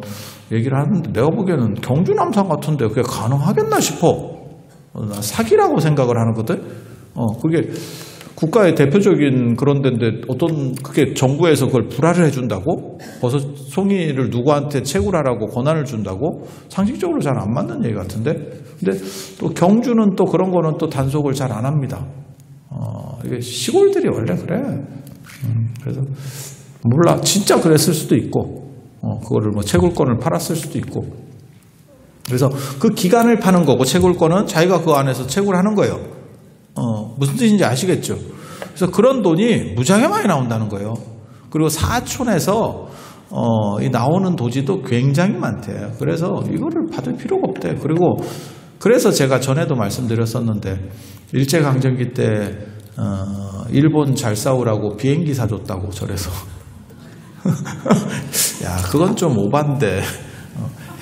얘기를 하는데 내가 보기에는 경주 남산 같은데 그게 가능하겠나 싶어. 나 사기라고 생각을 하거든. 그게 국가의 대표적인 그런 데인데 그게 정부에서 그걸 불화를 해준다고? 버섯 송이를 누구한테 채굴하라고 권한을 준다고? 상식적으로 잘 안 맞는 얘기 같은데? 근데 또 경주는 또 그런 거는 또 단속을 잘 안 합니다. 이게 시골들이 원래 그래. 그래서 몰라. 진짜 그랬을 수도 있고, 그거를 뭐 채굴권을 팔았을 수도 있고. 그래서 그 기간을 파는 거고, 채굴권은 자기가 그 안에서 채굴하는 거예요. 무슨 뜻인지 아시겠죠? 그래서 그런 돈이 무지하게 많이 나온다는 거예요. 그리고 사촌에서 이 나오는 도지도 굉장히 많대요. 그래서 이거를 받을 필요가 없대. 그리고 그래서 제가 전에도 말씀드렸었는데 일제강점기 때 일본 잘 싸우라고 비행기 사줬다고 절에서 야, 그건 좀 오반데.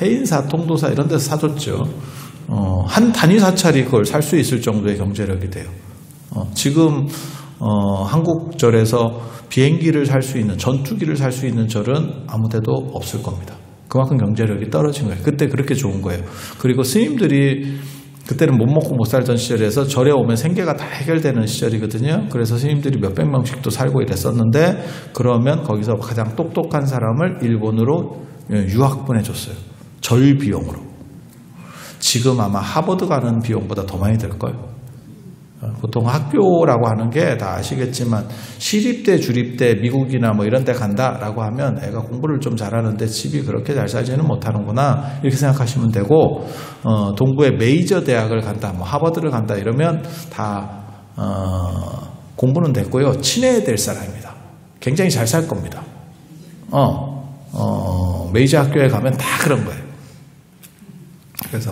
해인사, 통도사 이런 데서 사줬죠. 한 단위 사찰이 그걸 살 수 있을 정도의 경제력이 돼요. 지금 한국절에서 비행기를 살 수 있는, 전투기를 살 수 있는 절은 아무 데도 없을 겁니다. 그만큼 경제력이 떨어진 거예요. 그때 그렇게 좋은 거예요. 그리고 스님들이 그때는 못 먹고 못 살던 시절에서 절에 오면 생계가 다 해결되는 시절이거든요. 그래서 스님들이 몇백 명씩도 살고 이랬었는데, 그러면 거기서 가장 똑똑한 사람을 일본으로 유학 보내줬어요. 절 비용으로. 지금 아마 하버드 가는 비용보다 더 많이 들걸요. 보통 학교라고 하는 게 다 아시겠지만 시립대, 주립대, 미국이나 뭐 이런 데 간다라고 하면 애가 공부를 좀 잘하는데 집이 그렇게 잘 살지는 못하는구나 이렇게 생각하시면 되고, 동부의 메이저 대학을 간다, 뭐 하버드를 간다 이러면 다 공부는 됐고요. 친해야 될 사람입니다. 굉장히 잘 살 겁니다. 메이저 학교에 가면 다 그런 거예요. 그래서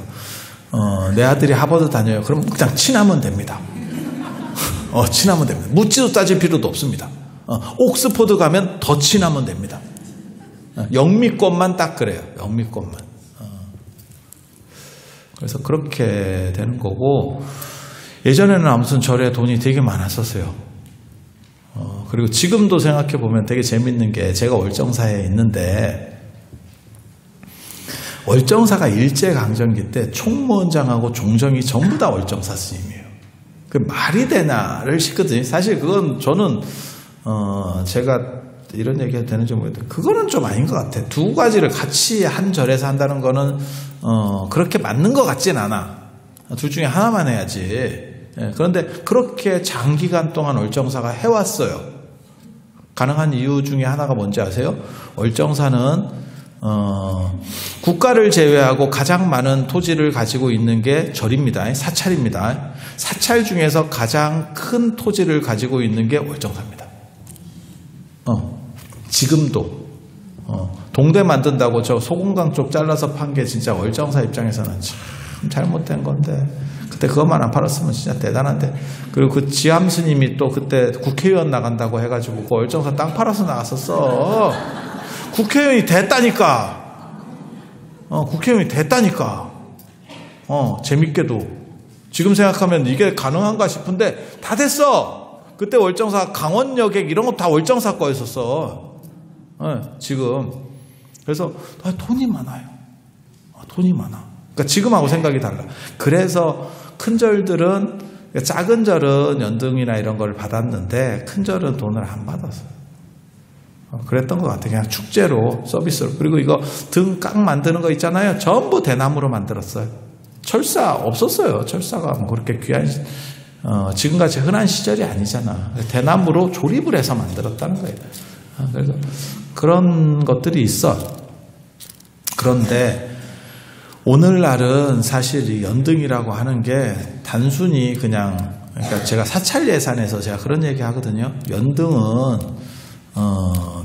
내 아들이 하버드 다녀요. 그럼 그냥 친하면 됩니다. 친하면 됩니다. 묻지도 따질 필요도 없습니다. 옥스퍼드 가면 더 친하면 됩니다. 영미권만 딱 그래요. 영미권만. 그래서 그렇게 되는 거고, 예전에는 아무튼 절에 돈이 되게 많았었어요. 그리고 지금도 생각해 보면 되게 재밌는 게, 제가 월정사에 있는데 월정사가 일제강점기 때 총무원장하고 종정이 전부 다 월정사 스님이에요. 그 말이 되나를 싶거든요. 사실 그건 저는 제가 이런 얘기 해도 되는지 모르겠는데 그거는 좀 아닌 것 같아. 두 가지를 같이 한 절에서 한다는 거는 그렇게 맞는 것 같진 않아. 둘 중에 하나만 해야지. 그런데 그렇게 장기간 동안 월정사가 해왔어요. 가능한 이유 중에 하나가 뭔지 아세요? 월정사는 국가를 제외하고 가장 많은 토지를 가지고 있는 게 절입니다. 사찰입니다. 사찰 중에서 가장 큰 토지를 가지고 있는 게 월정사입니다. 지금도 동대 만든다고 저 소금강 쪽 잘라서 판 게 진짜 월정사 입장에서는 참 잘못된 건데, 그때 그것만 안 팔았으면 진짜 대단한데. 그리고 그 지암 스님이 또 그때 국회의원 나간다고 해가지고 그 월정사 땅 팔아서 나갔었어. 국회의원이 됐다니까. 국회의원이 됐다니까. 재밌게도. 지금 생각하면 이게 가능한가 싶은데 다 됐어. 그때 월정사 강원여객 이런 거 다 월정사 거였었어. 지금. 그래서 돈이 많아요. 돈이 많아. 그러니까 지금하고 생각이 달라. 그래서 큰 절들은, 작은 절은 연등이나 이런 걸 받았는데 큰 절은 돈을 안 받았어요. 그랬던 것 같아요. 그냥 축제로, 서비스로. 그리고 이거 등 깍 만드는 거 있잖아요. 전부 대나무로 만들었어요. 철사 없었어요. 철사가 뭐 그렇게 귀한, 지금같이 흔한 시절이 아니잖아. 대나무로 조립을 해서 만들었다는 거예요. 그래서 그런 것들이 있어. 그런데 오늘날은 사실 이 연등이라고 하는 게 단순히 그냥, 그러니까 제가 사찰 예산에서 제가 그런 얘기 하거든요. 연등은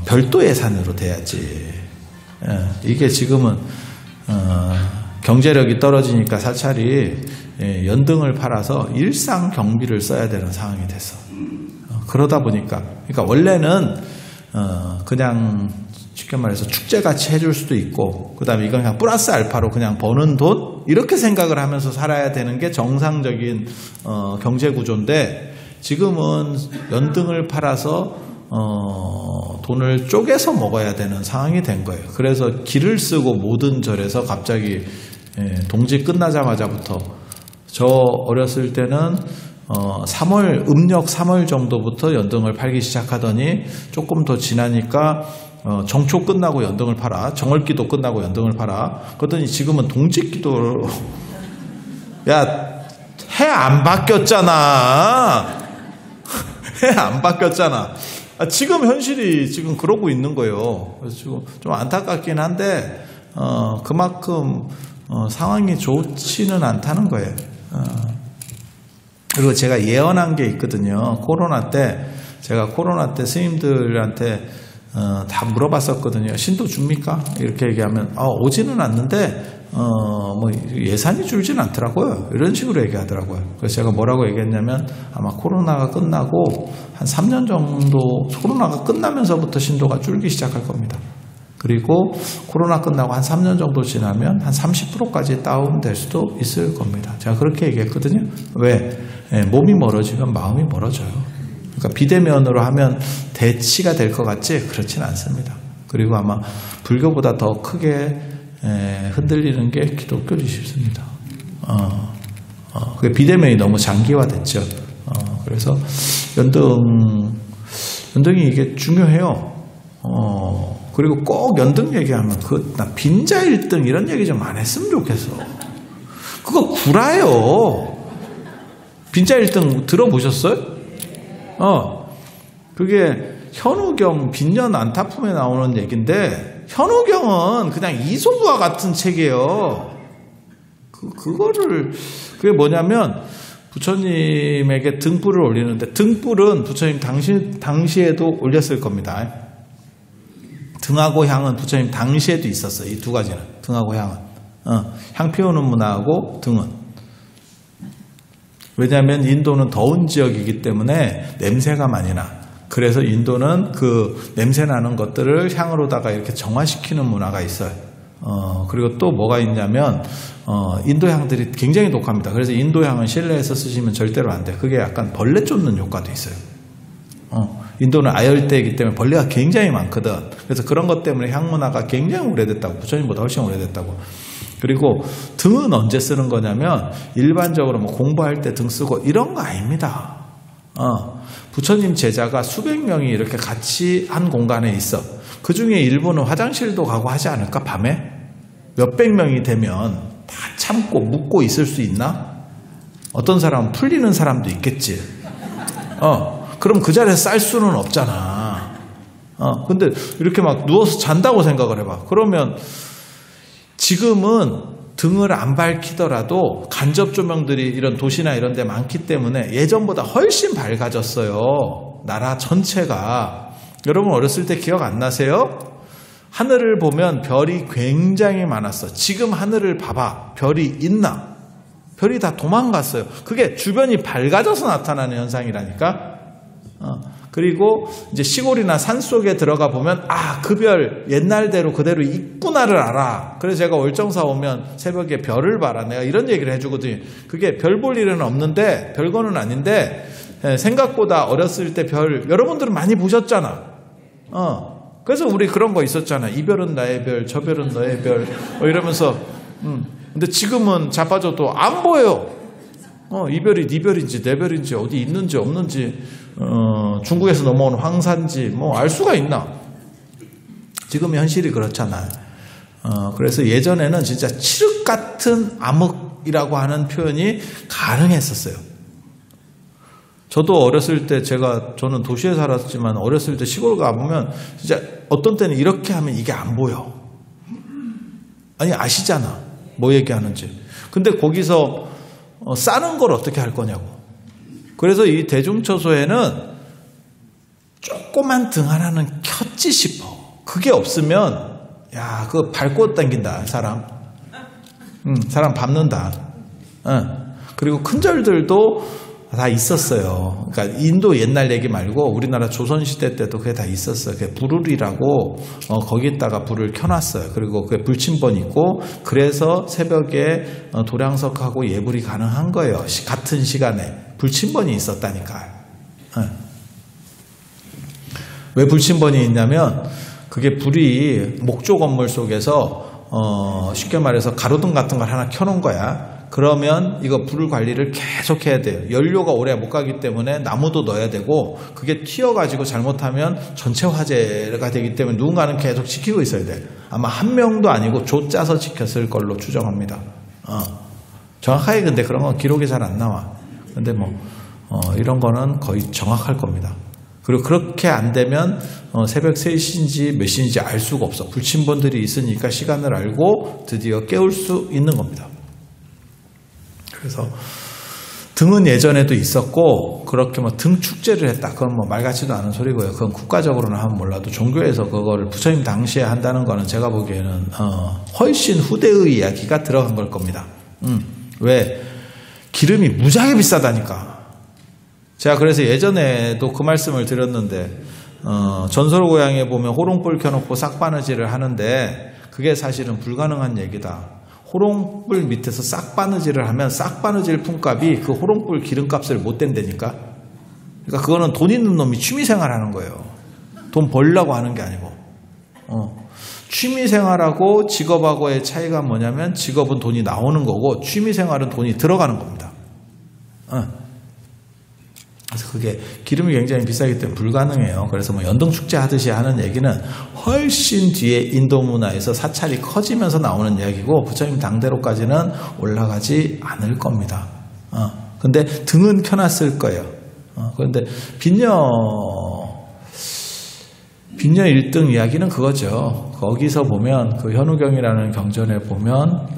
별도 예산으로 돼야지. 이게 지금은 경제력이 떨어지니까 사찰이 연등을 팔아서 일상 경비를 써야 되는 상황이 됐어. 그러다 보니까, 그러니까 원래는 그냥 쉽게 말해서 축제같이 해줄 수도 있고, 그 다음에 이건 그냥 플러스 알파로 그냥 버는 돈 이렇게 생각을 하면서 살아야 되는 게 정상적인 경제 구조인데, 지금은 연등을 팔아서 돈을 쪼개서 먹어야 되는 상황이 된 거예요. 그래서 기를 쓰고 모든 절에서 갑자기 동지 끝나자마자부터, 저 어렸을 때는 3월, 음력 3월 정도부터 연등을 팔기 시작하더니 조금 더 지나니까 정초 끝나고 연등을 팔아, 정월기도 끝나고 연등을 팔아. 그러더니 지금은 동짓기도, 야, 해 안 바뀌었잖아. 해 안 바뀌었잖아. 지금 현실이 지금 그러고 있는 거예요. 그래서 지금 좀 안타깝긴 한데 그만큼 상황이 좋지는 않다는 거예요. 그리고 제가 예언한 게 있거든요. 코로나 때 제가 코로나 때 스님들한테 다 물어봤었거든요. 신도 줍니까? 이렇게 얘기하면 오지는 않는데 뭐 예산이 줄진 않더라고요. 이런 식으로 얘기하더라고요. 그래서 제가 뭐라고 얘기했냐면 아마 코로나가 끝나고 한 3년 정도, 코로나가 끝나면서부터 신도가 줄기 시작할 겁니다. 그리고 코로나 끝나고 한 3년 정도 지나면 한 30%까지 다운될 수도 있을 겁니다. 제가 그렇게 얘기했거든요. 왜? 몸이 멀어지면 마음이 멀어져요. 그러니까 비대면으로 하면 대치가 될 것 같지? 그렇진 않습니다. 그리고 아마 불교보다 더 크게 흔들리는 게 기독교지 싶습니다. 그 비대면이 너무 장기화됐죠. 그래서 연등이 이게 중요해요. 그리고 꼭 연등 얘기하면 나 빈자 1등 이런 얘기 좀 안 했으면 좋겠어. 그거 구라예요. 빈자 1등 들어보셨어요? 그게 현우경 빈년 안타품에 나오는 얘기인데 현우경은 그냥 이소부와 같은 책이에요. 그게 뭐냐면 부처님에게 등불을 올리는데 등불은 부처님 당시에도 올렸을 겁니다. 등하고 향은 부처님 당시에도 있었어요. 이 두 가지는. 등하고 향은. 향 피우는 문화하고 등은. 왜냐하면 인도는 더운 지역이기 때문에 냄새가 많이 나. 그래서 인도는 그 냄새 나는 것들을 향으로다가 이렇게 정화시키는 문화가 있어요. 그리고 또 뭐가 있냐면 인도 향들이 굉장히 독합니다. 그래서 인도 향은 실내에서 쓰시면 절대로 안 돼요. 그게 약간 벌레 쫓는 효과도 있어요. 인도는 아열대이기 때문에 벌레가 굉장히 많거든. 그래서 그런 것 때문에 향 문화가 굉장히 오래됐다고. 부처님보다 훨씬 오래됐다고. 그리고 등은 언제 쓰는 거냐면 일반적으로 뭐 공부할 때 등 쓰고 이런 거 아닙니다. 부처님 제자가 수백 명이 이렇게 같이 한 공간에 있어. 그 중에 일부는 화장실도 가고 하지 않을까? 밤에? 몇백 명이 되면 다 참고 묵고 있을 수 있나? 어떤 사람은 풀리는 사람도 있겠지. 그럼 그 자리에서 쌀 수는 없잖아. 근데 이렇게 막 누워서 잔다고 생각을 해봐. 그러면 지금은 등을 안 밝히더라도 간접 조명들이 이런 도시나 이런 데 많기 때문에 예전보다 훨씬 밝아졌어요. 나라 전체가. 여러분 어렸을 때 기억 안 나세요? 하늘을 보면 별이 굉장히 많았어. 지금 하늘을 봐봐. 별이 있나? 별이 다 도망갔어요. 그게 주변이 밝아져서 나타나는 현상이라니까. 그리고 이제 시골이나 산 속에 들어가 보면 그 별 옛날대로 그대로 있구나를 알아. 그래서 제가 월정사 오면 새벽에 별을 봐라. 내가 이런 얘기를 해주거든요. 그게 별 볼 일은 없는데 별거는 아닌데 생각보다 어렸을 때 별 여러분들은 많이 보셨잖아. 그래서 우리 그런 거 있었잖아. 이 별은 나의 별, 저 별은 너의 별 이러면서 근데 지금은 자빠져도 안 보여요. 이 별이 네 별인지 내 별인지 어디 있는지 없는지 중국에서 넘어온 황사인지 뭐 알 수가 있나? 지금 현실이 그렇잖아요. 그래서 예전에는 진짜 칠흑 같은 암흑이라고 하는 표현이 가능했었어요. 저도 어렸을 때 저는 도시에 살았지만 어렸을 때 시골 가보면 진짜 어떤 때는 이렇게 하면 이게 안 보여. 아니 아시잖아. 뭐 얘기하는지. 근데 거기서 싸는 걸 어떻게 할 거냐고. 그래서 이 대중초소에는 조그만 등 하나는 켰지 싶어. 그게 없으면 그거 밟고 당긴다 사람. 사람 밟는다. 그리고 큰 절들도 다 있었어요. 그러니까 인도 옛날 얘기 말고 우리나라 조선시대 때도 그게 다 있었어요. 그게 불울이라고 거기다가 불을 켜놨어요. 그리고 그게 불침번 있고 그래서 새벽에 도량석하고 예불이 가능한 거예요. 같은 시간에 불침번이 있었다니까요. 왜 불침번이 있냐면 그게 불이 목조 건물 속에서 쉽게 말해서 가로등 같은 걸 하나 켜놓은 거야. 그러면 이거 불 관리를 계속 해야 돼요. 연료가 오래 못 가기 때문에 나무도 넣어야 되고 그게 튀어가지고 잘못하면 전체 화재가 되기 때문에 누군가는 계속 지키고 있어야 돼. 아마 한 명도 아니고 조 짜서 지켰을 걸로 추정합니다. 정확하게 근데 그런 건 기록이 잘 안 나와. 근데 이런 거는 거의 정확할 겁니다. 그리고 그렇게 안 되면 새벽 3시인지 몇 시인지 알 수가 없어. 불침번들이 있으니까 시간을 알고 드디어 깨울 수 있는 겁니다. 그래서 등은 예전에도 있었고 그렇게 뭐 등 축제를 했다. 그건 뭐 말 같지도 않은 소리고요. 그건 국가적으로는 하면 몰라도 종교에서 그거를 부처님 당시에 한다는 거는 제가 보기에는 훨씬 후대의 이야기가 들어간 걸 겁니다. 왜? 기름이 무지하게 비싸다니까. 제가 그래서 예전에도 그 말씀을 드렸는데 전설고향에 보면 호롱불 켜놓고 싹바느질을 하는데 그게 사실은 불가능한 얘기다. 호롱불 밑에서 싹바느질을 하면 싹바느질 품값이 그 호롱불 기름값을 못 댄다니까. 그러니까 그거는 돈 있는 놈이 취미생활하는 거예요. 돈 벌려고 하는 게 아니고. 취미생활하고 직업하고의 차이가 뭐냐면 직업은 돈이 나오는 거고 취미생활은 돈이 들어가는 겁니다. 그래서 그게 기름이 굉장히 비싸기 때문에 불가능해요. 그래서 뭐 연등축제 하듯이 하는 얘기는 훨씬 뒤에 인도 문화에서 사찰이 커지면서 나오는 이야기고 부처님 당대로까지는 올라가지 않을 겁니다. 근데 등은 켜놨을 거예요. 그런데 빈녀 1등 이야기는 그거죠. 거기서 보면 그 현우경이라는 경전에 보면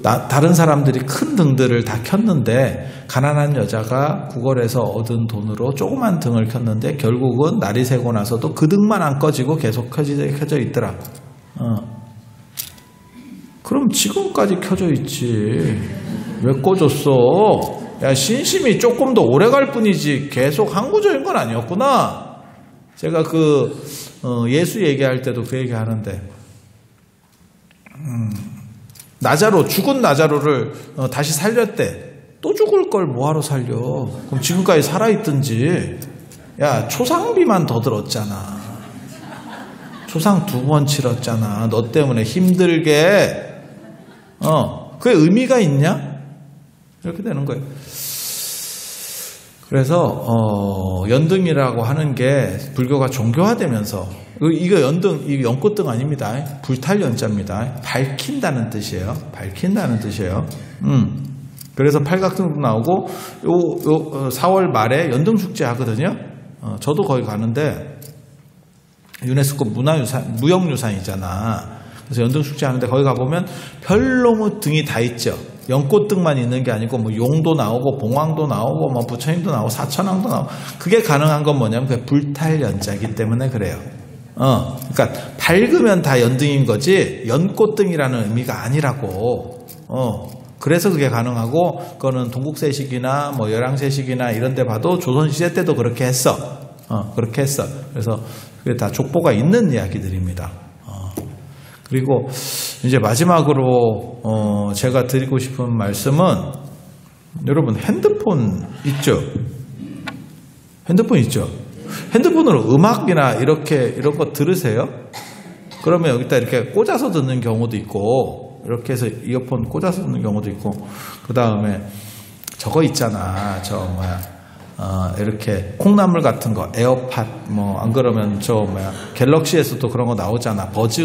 다른 사람들이 큰 등들을 다 켰는데 가난한 여자가 구걸해서 얻은 돈으로 조그만 등을 켰는데 결국은 날이 새고 나서도 그 등만 안 꺼지고 계속 켜져 있더라. 그럼 지금까지 켜져 있지. 왜 꺼졌어? 야, 신심이 조금 더 오래 갈 뿐이지 계속 항구적인 건 아니었구나. 제가 예수 얘기할 때도 그 얘기 하는데 나자로, 죽은 나자로를 다시 살렸대. 또 죽을 걸 뭐하러 살려? 그럼 지금까지 살아있든지. 야, 초상비만 더 들었잖아. 초상 2번 치렀잖아. 너 때문에 힘들게. 그게 의미가 있냐? 이렇게 되는 거예요. 그래서 연등이라고 하는 게 불교가 종교화되면서 이거 연등, 이거 연꽃등 아닙니다. 불탈 연자입니다. 밝힌다는 뜻이에요. 밝힌다는 뜻이에요. 그래서 팔각등도 나오고 요 4월 말에 연등 축제 하거든요. 저도 거기 가는데 유네스코 무형유산이잖아. 그래서 연등 축제 하는데 거기 가보면 별로 등이 다 있죠. 연꽃등만 있는 게 아니고 뭐 용도 나오고 봉황도 나오고 뭐 부처님도 나오고 사천왕도 나오고. 그게 가능한 건 뭐냐면 그게 불탈 연자이기 때문에 그래요. 그러니까 밝으면 다 연등인 거지 연꽃등이라는 의미가 아니라고. 그래서 그게 가능하고 그거는 동국세식이나 뭐 열왕세식이나 이런 데 봐도 조선시대 때도 그렇게 했어. 그렇게 했어. 그래서 그게 다 족보가 있는 이야기들입니다. 그리고 이제 마지막으로 제가 드리고 싶은 말씀은 여러분 핸드폰 있죠? 핸드폰 있죠? 핸드폰으로 음악이나 이런 거 들으세요? 그러면 여기다 이렇게 꽂아서 듣는 경우도 있고 이렇게 해서 이어폰 꽂아서 듣는 경우도 있고 그 다음에 저거 있잖아. 이렇게 콩나물 같은 거 에어팟 뭐 안 그러면 갤럭시에서도 그런 거 나오잖아. 버즈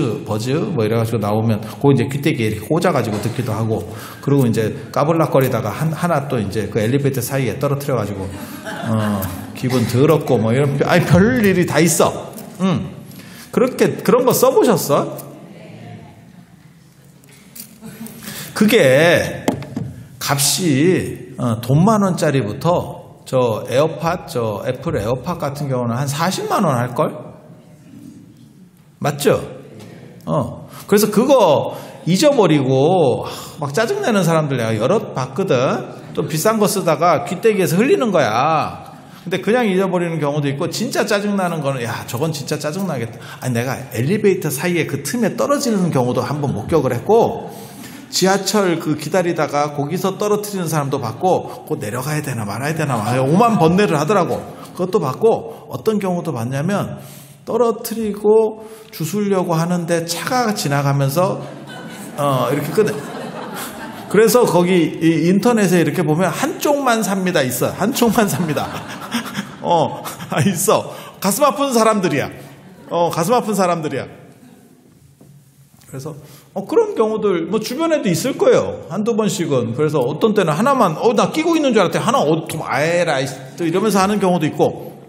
뭐 이래가지고 나오면 그거 이제 귀때기에 이렇게 꽂아가지고 듣기도 하고 그리고 이제 까불락거리다가 하나 또 이제 그 엘리베이터 사이에 떨어뜨려가지고 기분 더럽고 뭐 이런 별 일이 다 있어. 그런 거 써보셨어? 그게 값이 돈 10,000원짜리부터 저 에어팟, 애플 에어팟 같은 경우는 한 40만 원 할걸? 맞죠? 그래서 그거 잊어버리고 막 짜증내는 사람들 내가 여럿 봤거든? 또 비싼 거 쓰다가 귀때기에서 흘리는 거야. 근데 그냥 잊어버리는 경우도 있고 진짜 짜증나는 거는 야 저건 진짜 짜증나겠다. 아니 내가 엘리베이터 사이에 그 틈에 떨어지는 경우도 한번 목격을 했고 지하철 기다리다가 거기서 떨어뜨리는 사람도 봤고 곧 내려가야 되나 말아야 되나 5만 번뇌를 하더라고. 그것도 봤고 어떤 경우도 봤냐면 떨어뜨리고 주술려고 하는데 차가 지나가면서 이렇게 끊어. 그래서 거기 인터넷에 이렇게 보면 한쪽만 삽니다 있어. 한쪽만 삽니다. 있어. 가슴 아픈 사람들이야. 가슴 아픈 사람들이야. 그래서 그런 경우들 뭐 주변에도 있을 거예요. 한두 번씩은. 그래서 어떤 때는 하나만 나 끼고 있는 줄 알았더니 하나 아에라 또 이러면서 하는 경우도 있고.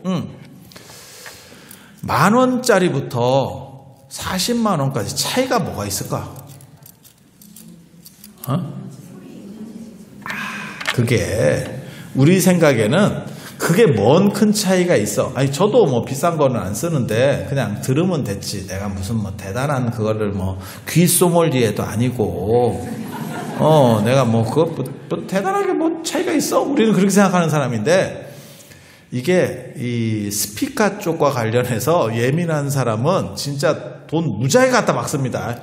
10,000원짜리부터 40만 원까지 차이가 뭐가 있을까? 그게 우리 생각에는 그게 뭔 큰 차이가 있어. 아니 저도 뭐 비싼 거는 안 쓰는데 그냥 들으면 됐지. 내가 무슨 뭐 대단한 그거를 뭐 귀소몰리에도 아니고 내가 뭐 그거 뭐 대단하게 뭐 차이가 있어. 우리는 그렇게 생각하는 사람인데 이게 이 스피커 쪽과 관련해서 예민한 사람은 진짜 돈 무지하게 갖다 막 씁니다.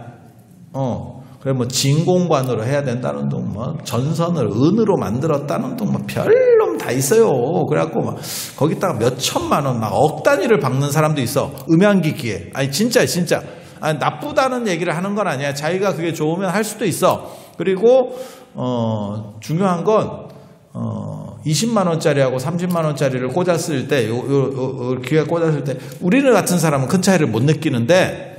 그래 뭐 진공관으로 해야 된다는 둥, 뭐 전선을 은으로 만들었다는 둥, 뭐 별놈 다 있어요. 그래갖고 막 거기다가 몇 천만 원, 막 억 단위를 박는 사람도 있어. 음향기기에. 아니 진짜. 아니, 나쁘다는 얘기를 하는 건 아니야. 자기가 그게 좋으면 할 수도 있어. 그리고 중요한 건 20만 원짜리하고 30만 원짜리를 꽂았을 때, 귀에 꽂았을 때 우리는 같은 사람은 큰 차이를 못 느끼는데.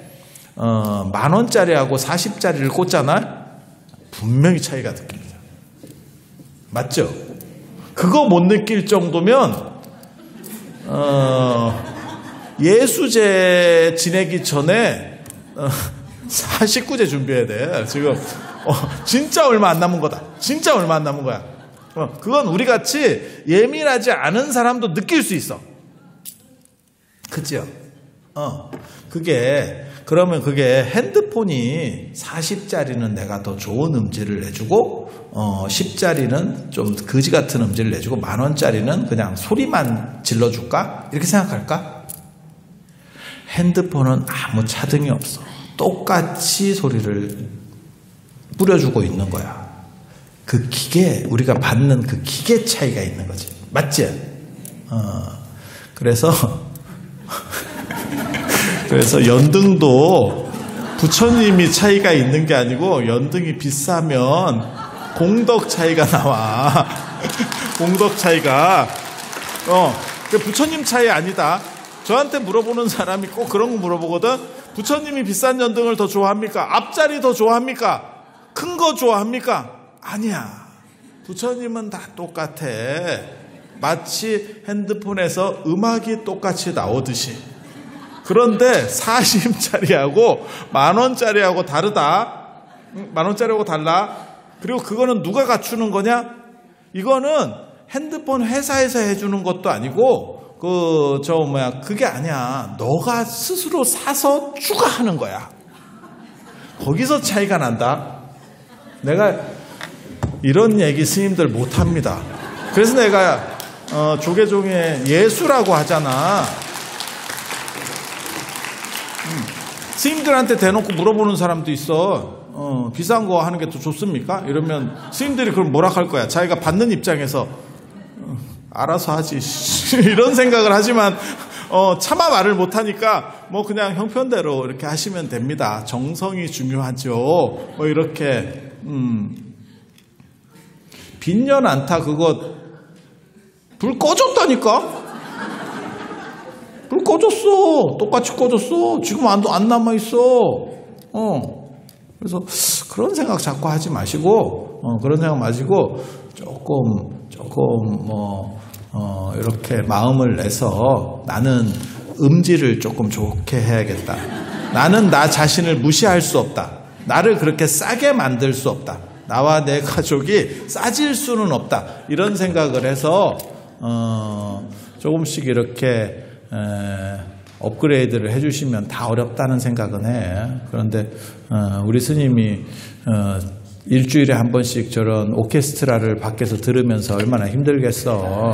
만 원짜리하고 40짜리를 꽂잖아? 분명히 차이가 느낍니다. 맞죠? 그거 못 느낄 정도면, 예수제 지내기 전에, 49제 준비해야 돼. 지금, 진짜 얼마 안 남은 거다. 진짜 얼마 안 남은 거야. 그건 우리 같이 예민하지 않은 사람도 느낄 수 있어. 그죠? 그러면 그게 핸드폰이 40짜리는 내가 더 좋은 음질을 내주고, 10짜리는 좀 거지 같은 음질을 내주고, 만 원짜리는 그냥 소리만 질러줄까? 이렇게 생각할까? 핸드폰은 아무 차등이 없어. 똑같이 소리를 뿌려주고 있는 거야. 그 기계, 우리가 받는 그 기계 차이가 있는 거지. 맞지? 그래서 연등도 부처님이 차이가 있는 게 아니고 연등이 비싸면 공덕 차이가 나와. 공덕 차이가. 부처님 차이 아니다. 저한테 물어보는 사람이 꼭 그런 거 물어보거든. 부처님이 비싼 연등을 더 좋아합니까? 앞자리 더 좋아합니까? 큰 거 좋아합니까? 아니야. 부처님은 다 똑같아. 마치 핸드폰에서 음악이 똑같이 나오듯이. 그런데 40짜리하고 만원짜리하고 다르다. 만원짜리하고 달라. 그리고 그거는 누가 갖추는 거냐? 이거는 핸드폰 회사에서 해주는 것도 아니고 그게 아니야. 너가 스스로 사서 추가하는 거야. 거기서 차이가 난다. 내가 이런 얘기 스님들 못합니다. 그래서 내가 조계종의 예수라고 하잖아. 스님들한테 대놓고 물어보는 사람도 있어. 비싼 거 하는 게 더 좋습니까? 이러면 스님들이 그럼 뭐라 할 거야. 자기가 받는 입장에서 알아서 하지 이런 생각을 하지만 차마 말을 못하니까 뭐 그냥 형편대로 이렇게 하시면 됩니다. 정성이 중요하죠. 이렇게 빈년 안타 그거 불 꺼졌다니까. 불 꺼졌어. 똑같이 꺼졌어. 지금 안 남아있어. 그래서 그런 생각 자꾸 하지 마시고, 그런 생각 마시고, 조금, 이렇게 마음을 내서 나는 음질을 조금 좋게 해야겠다. 나는 나 자신을 무시할 수 없다. 나를 그렇게 싸게 만들 수 없다. 나와 내 가족이 싸질 수는 없다. 이런 생각을 해서, 조금씩 이렇게, 업그레이드를 해주시면 다 어렵다는 생각은 해. 그런데 우리 스님이 일주일에 한 번씩 저런 오케스트라를 밖에서 들으면서 얼마나 힘들겠어.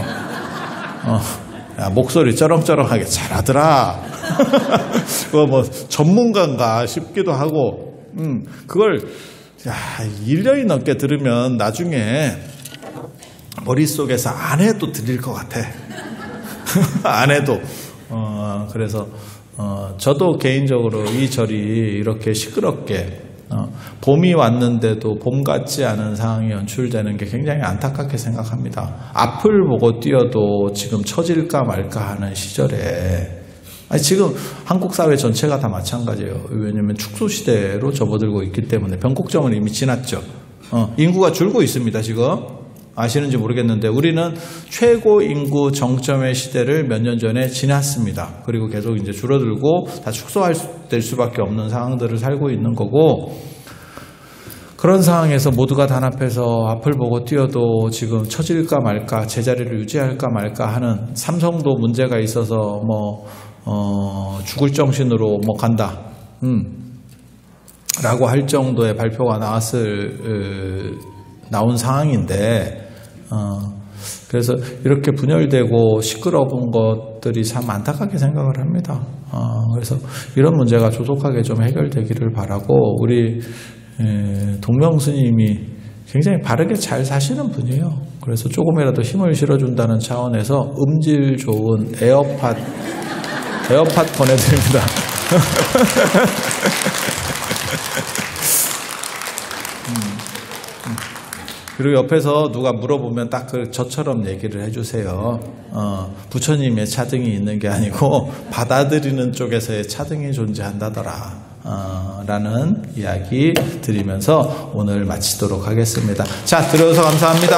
야, 목소리 쩌렁쩌렁하게 잘하더라. 그거 뭐 전문가인가 싶기도 하고. 그걸 1년이 넘게 들으면 나중에 머릿속에서 안 해도 들릴 것 같아. 안 해도. 그래서 저도 개인적으로 이 절이 이렇게 시끄럽게 봄이 왔는데도 봄 같지 않은 상황이 연출되는 게 굉장히 안타깝게 생각합니다. 앞을 보고 뛰어도 지금 처질까 말까 하는 시절에 지금 한국 사회 전체가 다 마찬가지예요. 왜냐하면 축소 시대로 접어들고 있기 때문에 변곡점은 이미 지났죠. 인구가 줄고 있습니다. 지금. 아시는지 모르겠는데 우리는 최고 인구 정점의 시대를 몇 년 전에 지났습니다. 그리고 계속 이제 줄어들고 다 축소될 수밖에 없는 상황들을 살고 있는 거고, 그런 상황에서 모두가 단합해서 앞을 보고 뛰어도 지금 처질까 말까, 제자리를 유지할까 말까 하는 삼성도 문제가 있어서 죽을 정신으로 간다. 라고 할 정도의 발표가 나온 상황인데, 그래서 이렇게 분열되고 시끄러운 것들이 참 안타깝게 생각을 합니다. 그래서 이런 문제가 조속하게 좀 해결되기를 바라고, 우리 동명 스님이 굉장히 바르게 잘 사시는 분이에요. 그래서 조금이라도 힘을 실어준다는 차원에서 음질 좋은 에어팟 보내드립니다. 그리고 옆에서 누가 물어보면 딱 저처럼 얘기를 해주세요. 부처님의 차등이 있는 게 아니고 받아들이는 쪽에서의 차등이 존재한다더라. 라는 이야기 드리면서 오늘 마치도록 하겠습니다. 자, 들어주셔서 감사합니다.